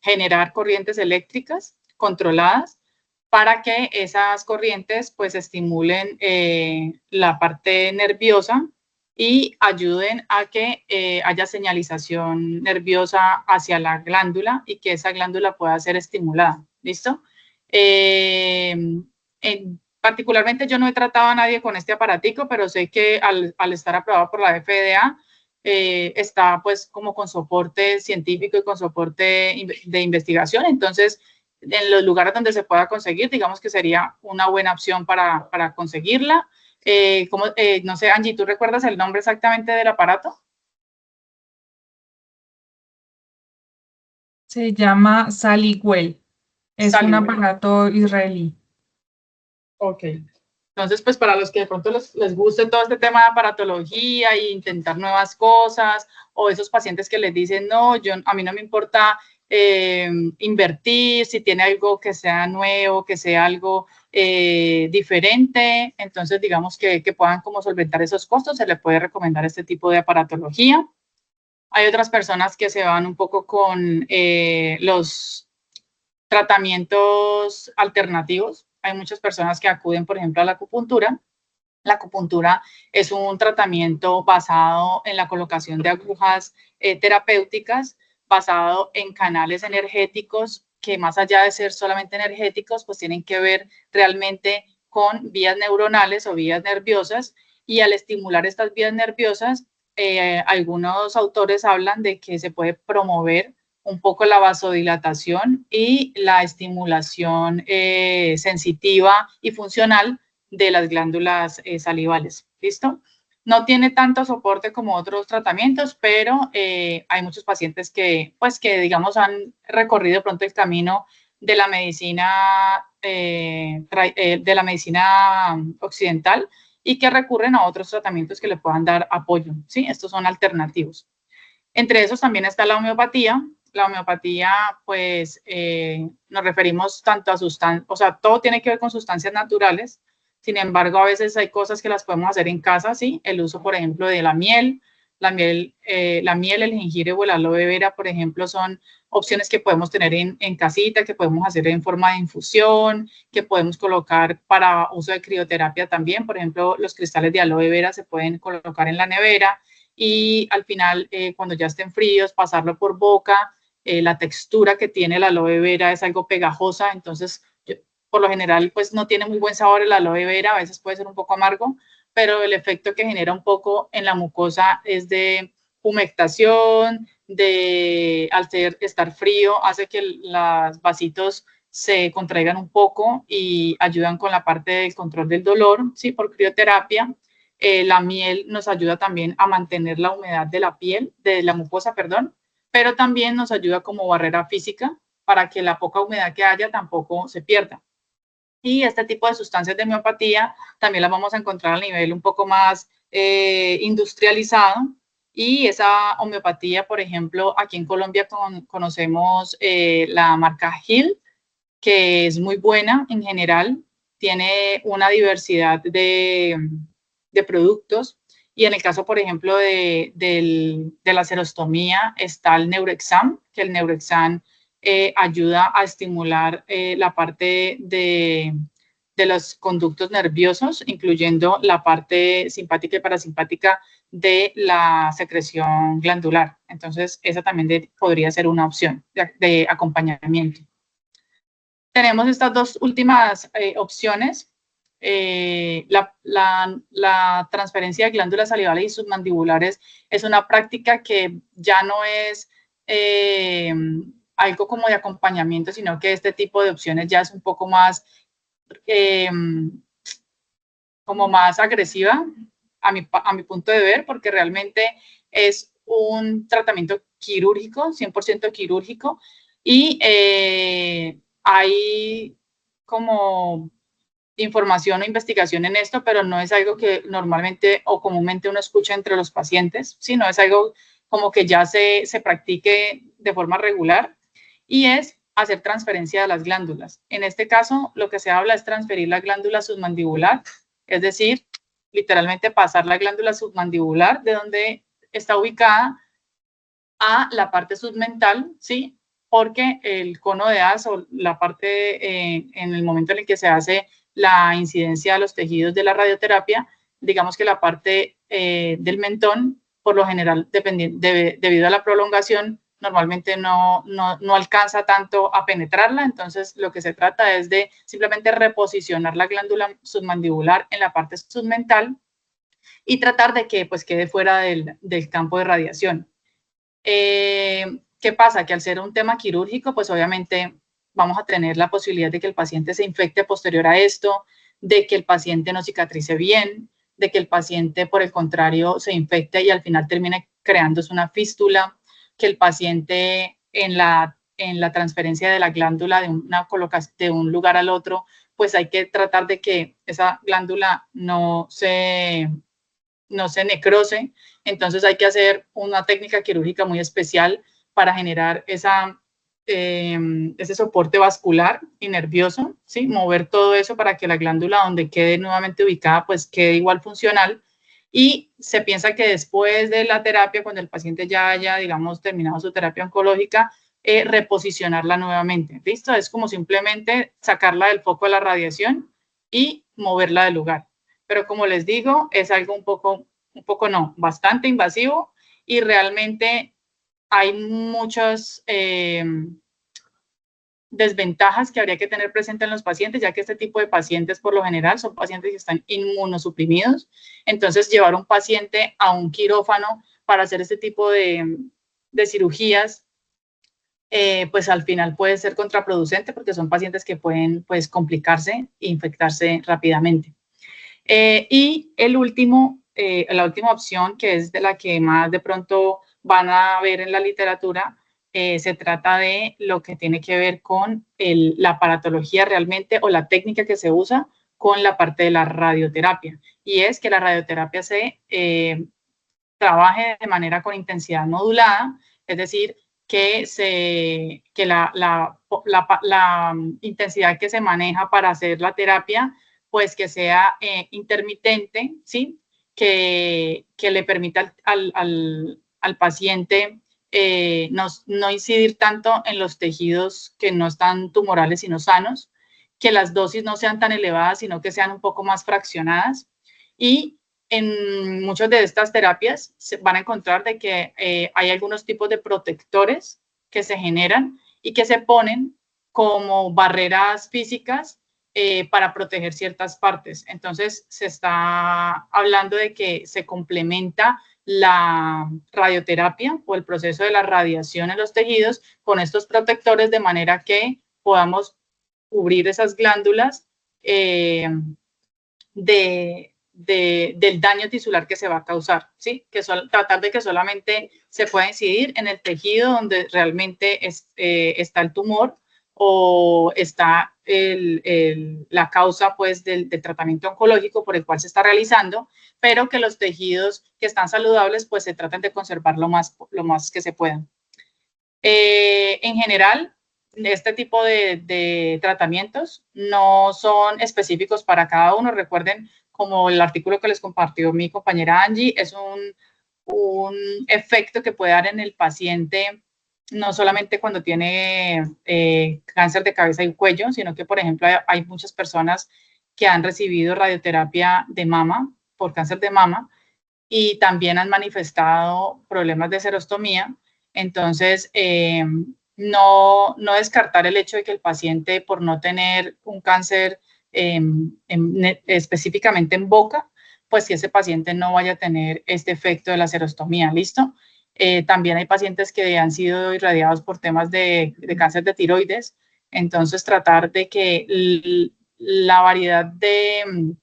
generar corrientes eléctricas controladas para que esas corrientes pues estimulen la parte nerviosa y ayuden a que haya señalización nerviosa hacia la glándula y que esa glándula pueda ser estimulada. ¿Listo? Particularmente yo no he tratado a nadie con este aparatico, pero sé que al estar aprobado por la FDA, está pues como con soporte científico y con soporte de investigación. Entonces, en los lugares donde se pueda conseguir, digamos que sería una buena opción para conseguirla. No sé, Angie, ¿tú recuerdas el nombre exactamente del aparato? Se llama Saligwell. Es un Saligwell. aparato israelí. Ok. Entonces, pues para los que de pronto les guste todo este tema de aparatología e intentar nuevas cosas, o esos pacientes que les dicen, no, a mí no me importa invertir, si tiene algo que sea nuevo, que sea algo diferente, entonces digamos que puedan como solventar esos costos, se les puede recomendar este tipo de aparatología. Hay otras personas que se van un poco con los tratamientos alternativos. Hay muchas personas que acuden, por ejemplo, a la acupuntura. La acupuntura es un tratamiento basado en la colocación de agujas terapéuticas, basado en canales energéticos que más allá de ser solamente energéticos, pues tienen que ver realmente con vías neuronales o vías nerviosas, y al estimular estas vías nerviosas, algunos autores hablan de que se puede promover un poco la vasodilatación y la estimulación sensitiva y funcional de las glándulas salivales. ¿Listo? No tiene tanto soporte como otros tratamientos, pero hay muchos pacientes que, pues, que digamos han recorrido pronto el camino de la medicina occidental y que recurren a otros tratamientos que le puedan dar apoyo. ¿Sí? Estos son alternativos. Entre esos también está la homeopatía. La homeopatía, pues, nos referimos tanto a sustancias, o sea, todo tiene que ver con sustancias naturales. Sin embargo, a veces hay cosas que las podemos hacer en casa, ¿sí? El uso, por ejemplo, de la miel, el jengibre o el aloe vera, por ejemplo, son opciones que podemos tener en casita, que podemos hacer en forma de infusión, que podemos colocar para uso de crioterapia también. Por ejemplo, los cristales de aloe vera se pueden colocar en la nevera y al final, cuando ya estén fríos, pasarlo por boca. La textura que tiene el aloe vera es algo pegajosa, entonces por lo general pues no tiene muy buen sabor el aloe vera, a veces puede ser un poco amargo, pero el efecto que genera un poco en la mucosa es de humectación, al estar frío, hace que los vasitos se contraigan un poco y ayudan con la parte del control del dolor, ¿sí? Por crioterapia. La miel nos ayuda también a mantener la humedad de la piel, de la mucosa, perdón, pero también nos ayuda como barrera física para que la poca humedad que haya tampoco se pierda. Y este tipo de sustancias de homeopatía también las vamos a encontrar a nivel un poco más industrializado. Y esa homeopatía, por ejemplo, aquí en Colombia conocemos la marca Hill, que es muy buena en general, tiene una diversidad de productos. Y en el caso, por ejemplo, de la serostomía, está el Neurexam, que el Neurexam ayuda a estimular la parte de los conductos nerviosos, incluyendo la parte simpática y parasimpática de la secreción glandular. Entonces, esa también podría ser una opción de acompañamiento. Tenemos estas dos últimas opciones. La transferencia de glándulas salivales y submandibulares es una práctica que ya no es algo como de acompañamiento, sino que este tipo de opciones ya es un poco más como más agresiva a mi punto de ver, porque realmente es un tratamiento quirúrgico, 100% quirúrgico, y hay como información o investigación en esto, pero no es algo que normalmente o comúnmente uno escucha entre los pacientes, sino es algo como que ya se practique de forma regular, y es hacer transferencia de las glándulas. En este caso, lo que se habla es transferir la glándula submandibular, es decir, literalmente pasar la glándula submandibular de donde está ubicada a la parte submental, ¿sí? porque el cono de haz o la parte en el momento en el que se hace la incidencia de los tejidos de la radioterapia, digamos que la parte del mentón, por lo general, debido a la prolongación, normalmente no alcanza tanto a penetrarla, entonces lo que se trata es de simplemente reposicionar la glándula submandibular en la parte submental y tratar de que pues quede fuera del campo de radiación. ¿Qué pasa? Que al ser un tema quirúrgico, pues obviamente vamos a tener la posibilidad de que el paciente se infecte posterior a esto, de que el paciente no cicatrice bien, de que el paciente, por el contrario, se infecte y al final termine creándose una fístula, que el paciente en la transferencia de la glándula de un lugar al otro, pues hay que tratar de que esa glándula no se necrose, entonces hay que hacer una técnica quirúrgica muy especial para generar ese soporte vascular y nervioso, ¿sí? Mover todo eso para que la glándula donde quede nuevamente ubicada, pues quede igual funcional. Y se piensa que después de la terapia, cuando el paciente ya haya, digamos, terminado su terapia oncológica, reposicionarla nuevamente, ¿listo? Es como simplemente sacarla del foco de la radiación y moverla del lugar. Pero como les digo, es algo bastante invasivo y realmente hay muchas desventajas que habría que tener presente en los pacientes, ya que este tipo de pacientes por lo general son pacientes que están inmunosuprimidos. Entonces, llevar un paciente a un quirófano para hacer este tipo de cirugías, pues al final puede ser contraproducente porque son pacientes que pueden pues complicarse e infectarse rápidamente. Y la última opción, que es de la que más de pronto van a ver en la literatura, se trata de lo que tiene que ver con la aparatología realmente o la técnica que se usa con la parte de la radioterapia. Y es que la radioterapia se trabaje de manera con intensidad modulada, es decir, que la intensidad que se maneja para hacer la terapia pues que sea intermitente, ¿sí? Que le permita al paciente no incidir tanto en los tejidos que no están tumorales sino sanos, que las dosis no sean tan elevadas, sino que sean un poco más fraccionadas. Y en muchas de estas terapias se van a encontrar de que hay algunos tipos de protectores que se generan y que se ponen como barreras físicas para proteger ciertas partes. Entonces, se está hablando de que se complementa la radioterapia o el proceso de la radiación en los tejidos con estos protectores de manera que podamos cubrir esas glándulas del daño tisular que se va a causar, ¿sí? Tratar de que solamente se pueda incidir en el tejido donde realmente está el tumor o está la causa pues del tratamiento oncológico por el cual se está realizando, pero que los tejidos que están saludables pues se traten de conservar lo más que se puedan. En general, este tipo de tratamientos no son específicos para cada uno. Recuerden, como el artículo que les compartió mi compañera Angie, es un efecto que puede dar en el paciente no solamente cuando tiene cáncer de cabeza y cuello, sino que, por ejemplo, hay muchas personas que han recibido radioterapia de mama por cáncer de mama y también han manifestado problemas de serostomía. Entonces, no descartar el hecho de que el paciente, por no tener un cáncer específicamente en boca, pues si ese paciente no vaya a tener este efecto de la serostomía, ¿listo? También hay pacientes que han sido irradiados por temas de cáncer de tiroides, entonces tratar de que la variedad de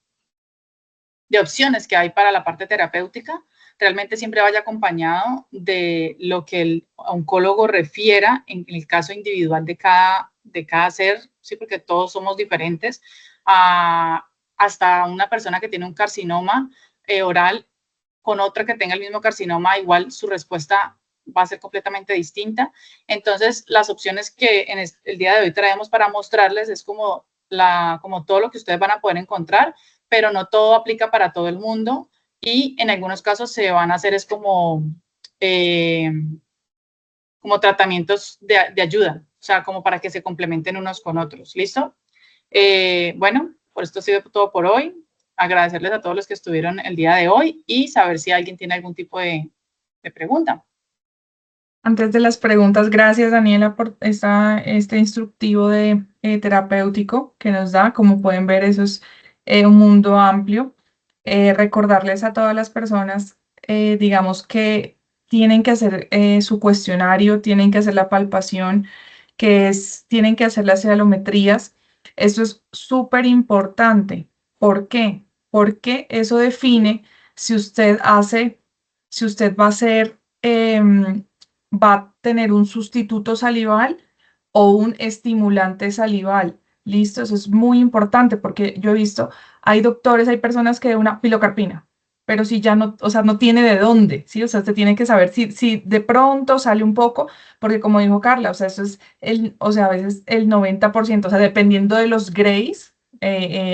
opciones que hay para la parte terapéutica realmente siempre vaya acompañado de lo que el oncólogo refiera en el caso individual de cada ser, ¿sí? Porque todos somos diferentes, hasta una persona que tiene un carcinoma oral con otra que tenga el mismo carcinoma, igual su respuesta va a ser completamente distinta. Entonces, las opciones que en el día de hoy traemos para mostrarles es como todo lo que ustedes van a poder encontrar, pero no todo aplica para todo el mundo y en algunos casos se van a hacer es como como tratamientos de ayuda, o sea, como para que se complementen unos con otros. ¿Listo? Bueno, por esto ha sido todo por hoy. Agradecerles a todos los que estuvieron el día de hoy y saber si alguien tiene algún tipo de pregunta. Antes de las preguntas, gracias Daniela por este instructivo de terapéutico que nos da. Como pueden ver, eso es un mundo amplio. Recordarles a todas las personas, digamos, que tienen que hacer su cuestionario, tienen que hacer la palpación, tienen que hacer las cielometrías. Esto es súper importante. ¿Por qué? Porque eso define si usted si usted va a hacer... va a tener un sustituto salival o un estimulante salival. ¿Listo? Eso es muy importante porque yo he visto, hay doctores, hay personas que una pilocarpina, pero si ya no, o sea, no tiene de dónde, ¿sí? O sea, usted tiene que saber si de pronto sale un poco, porque como dijo Carla, o sea, eso es o sea, a veces el 90%, o sea, dependiendo de los grays,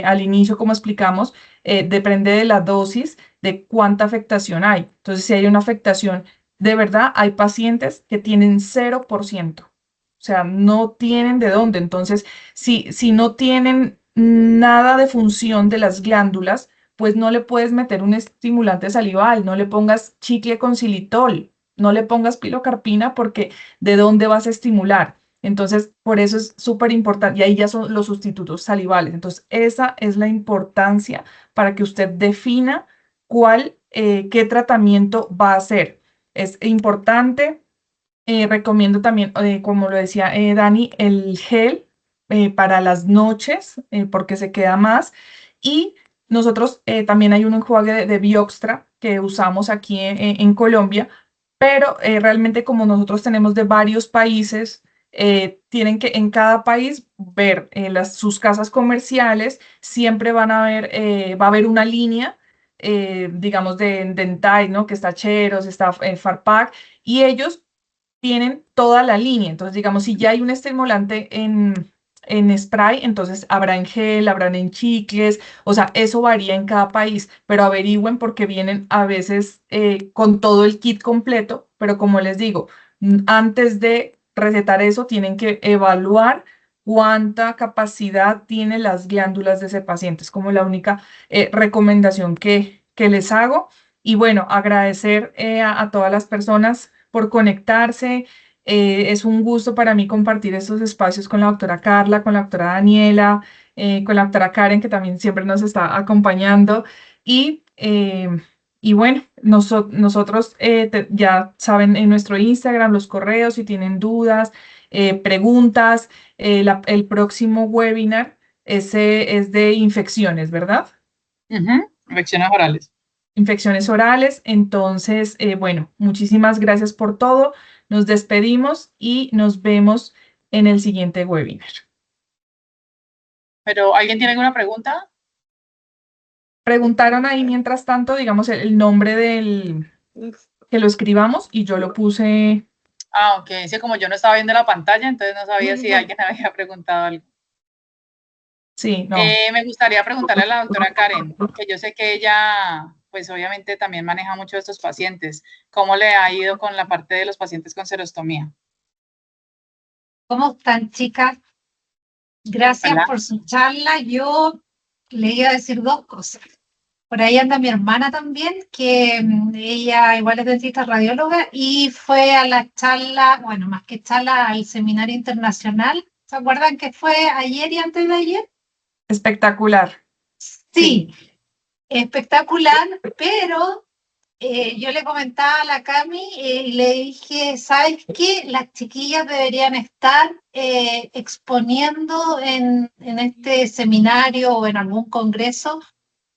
al inicio, como explicamos, depende de la dosis, de cuánta afectación hay. Entonces, si hay una afectación de verdad, hay pacientes que tienen 0%, o sea, no tienen de dónde. Entonces, si no tienen nada de función de las glándulas, pues no le puedes meter un estimulante salival, no le pongas chicle con xilitol, no le pongas pilocarpina porque ¿de dónde vas a estimular? Entonces, por eso es súper importante, y ahí ya son los sustitutos salivales. Entonces, esa es la importancia para que usted defina qué tratamiento va a hacer. Es importante. Recomiendo también, como lo decía Dani, el gel para las noches, porque se queda más. Y nosotros también hay un enjuague de Bioxtra que usamos aquí en Colombia, pero realmente como nosotros tenemos de varios países, tienen que en cada país ver sus casas comerciales, siempre va a haber una línea, digamos, de Dentite, ¿no? Que está Cheros, está Farpac, y ellos tienen toda la línea. Entonces, digamos, si ya hay un estimulante en spray, entonces habrá en gel, habrán en chicles, o sea, eso varía en cada país, pero averigüen porque vienen a veces con todo el kit completo, pero como les digo, antes de recetar eso, tienen que evaluar cuánta capacidad tienen las glándulas de ese paciente. Es como la única recomendación que les hago. Y bueno, agradecer a todas las personas por conectarse. Es un gusto para mí compartir estos espacios con la doctora Carla, con la doctora Daniela, con la doctora Karen, que también siempre nos está acompañando. Y, eh, y bueno, nosotros ya saben en nuestro Instagram los correos, si tienen dudas, preguntas. El próximo webinar ese es de infecciones, ¿verdad? Infecciones orales. Infecciones orales. Entonces, bueno, muchísimas gracias por todo. Nos despedimos y nos vemos en el siguiente webinar. ¿Pero alguien tiene alguna pregunta? Preguntaron ahí mientras tanto, digamos, el nombre que lo escribamos y yo lo puse. Ah, ok. Sí, como yo no estaba viendo la pantalla, entonces no sabía si alguien había preguntado algo. Sí, no. Me gustaría preguntarle a la doctora Karen, que yo sé que ella, pues obviamente también maneja mucho de estos pacientes. ¿Cómo le ha ido con la parte de los pacientes con serostomía? ¿Cómo están, chicas? Gracias Hola. por su charla. Yo le iba a decir dos cosas. Por ahí anda mi hermana también, que ella igual es dentista radióloga y fue a la charla, bueno, más que charla, al seminario internacional. ¿Se acuerdan que fue ayer y antes de ayer? Espectacular. Sí, espectacular, pero yo le comentaba a la Cami y le dije, ¿sabes qué? Las chiquillas deberían estar exponiendo en este seminario o en algún congreso,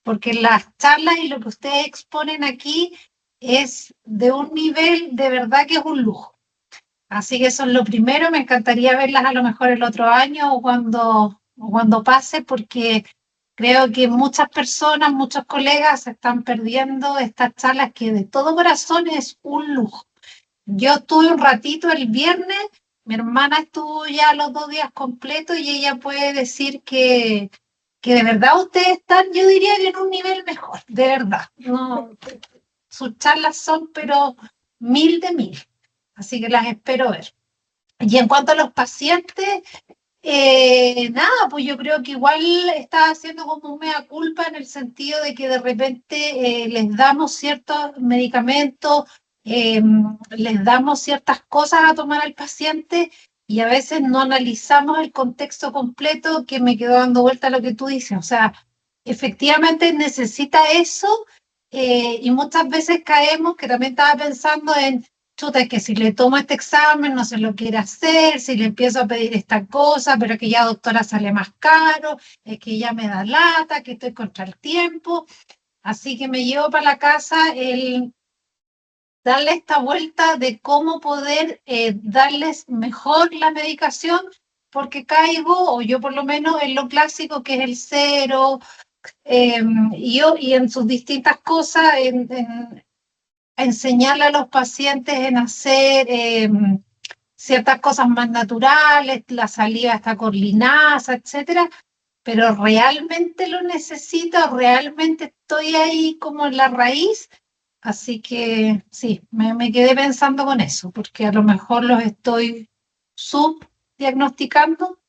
porque las charlas y lo que ustedes exponen aquí es de un nivel de verdad que es un lujo. Así que eso es lo primero, me encantaría verlas a lo mejor el otro año o cuando pase, porque creo que muchas personas, muchos colegas se están perdiendo estas charlas que de todo corazón es un lujo. Yo estuve un ratito el viernes, mi hermana estuvo ya los 2 días completos y ella puede decir que de verdad ustedes están, yo diría que en un nivel mejor, de verdad. No, sus charlas son pero 1000 de 1000. Así que las espero ver. Y en cuanto a los pacientes, nada, pues yo creo que igual está haciendo como un mea culpa en el sentido de que de repente les damos ciertos medicamentos, les damos ciertas cosas a tomar al paciente y a veces no analizamos el contexto completo, que me quedó dando vuelta a lo que tú dices. O sea, efectivamente necesita eso, y muchas veces caemos, que también estaba pensando en, chuta, es que si le tomo este examen no se lo quiere hacer, si le empiezo a pedir esta cosa, pero que ya doctora sale más caro, es que ya me da lata, que estoy contra el tiempo. Así que me llevo para la casa el darle esta vuelta de cómo poder darles mejor la medicación, porque caigo, o yo por lo menos, en lo clásico que es el cero, y en sus distintas cosas, en enseñarle a los pacientes en hacer ciertas cosas más naturales, la saliva está con linaza, etcétera, pero realmente lo necesito, realmente estoy ahí como en la raíz. Así que sí, me quedé pensando con eso, porque a lo mejor los estoy subdiagnosticando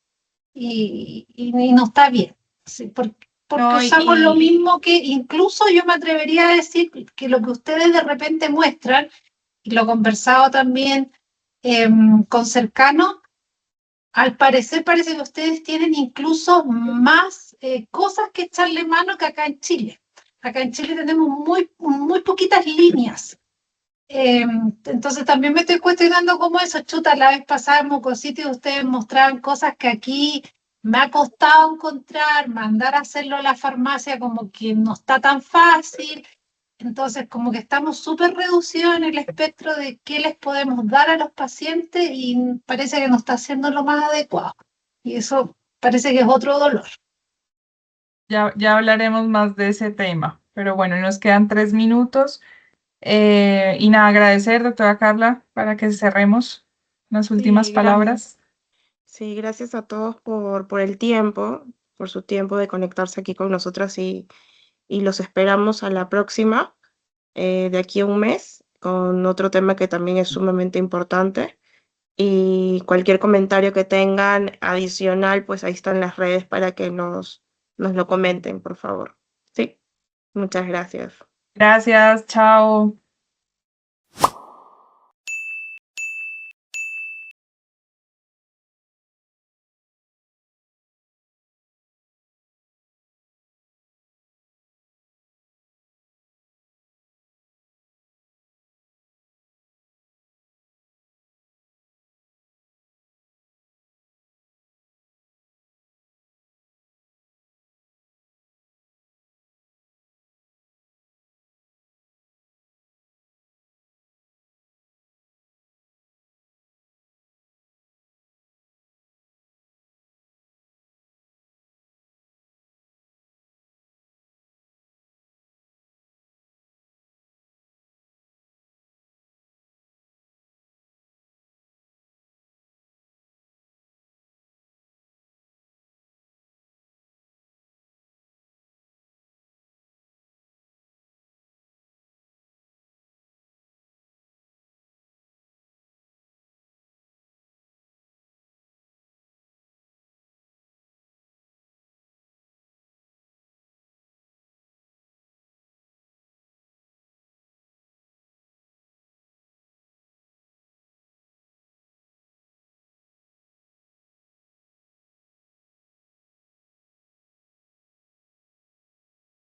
y no está bien. Sí, porque No, usamos lo mismo, que incluso yo me atrevería a decir que lo que ustedes de repente muestran, y lo he conversado también con cercanos, al parecer parece que ustedes tienen incluso más cosas que echarle mano que acá en Chile. Acá en Chile tenemos muy poquitas líneas. Entonces también me estoy cuestionando cómo eso, chuta, la vez pasada en Mucositis ustedes mostraban cosas que aquí me ha costado encontrar, mandar a hacerlo a la farmacia como que no está tan fácil. Entonces como que estamos súper reducidos en el espectro de qué les podemos dar a los pacientes y parece que no está siendo lo más adecuado. Y eso parece que es otro dolor. ya hablaremos más de ese tema, pero bueno, nos quedan 3 minutos. Y nada, agradecer, doctora Carla, para que cerremos unas últimas Sí, palabras. Sí, gracias a todos por el tiempo, por su tiempo de conectarse aquí con nosotras y los esperamos a la próxima, de aquí a un mes, con otro tema que también es sumamente importante. Y cualquier comentario que tengan adicional, pues ahí están las redes para que nos lo comenten, por favor. Sí, muchas gracias. Gracias, chao.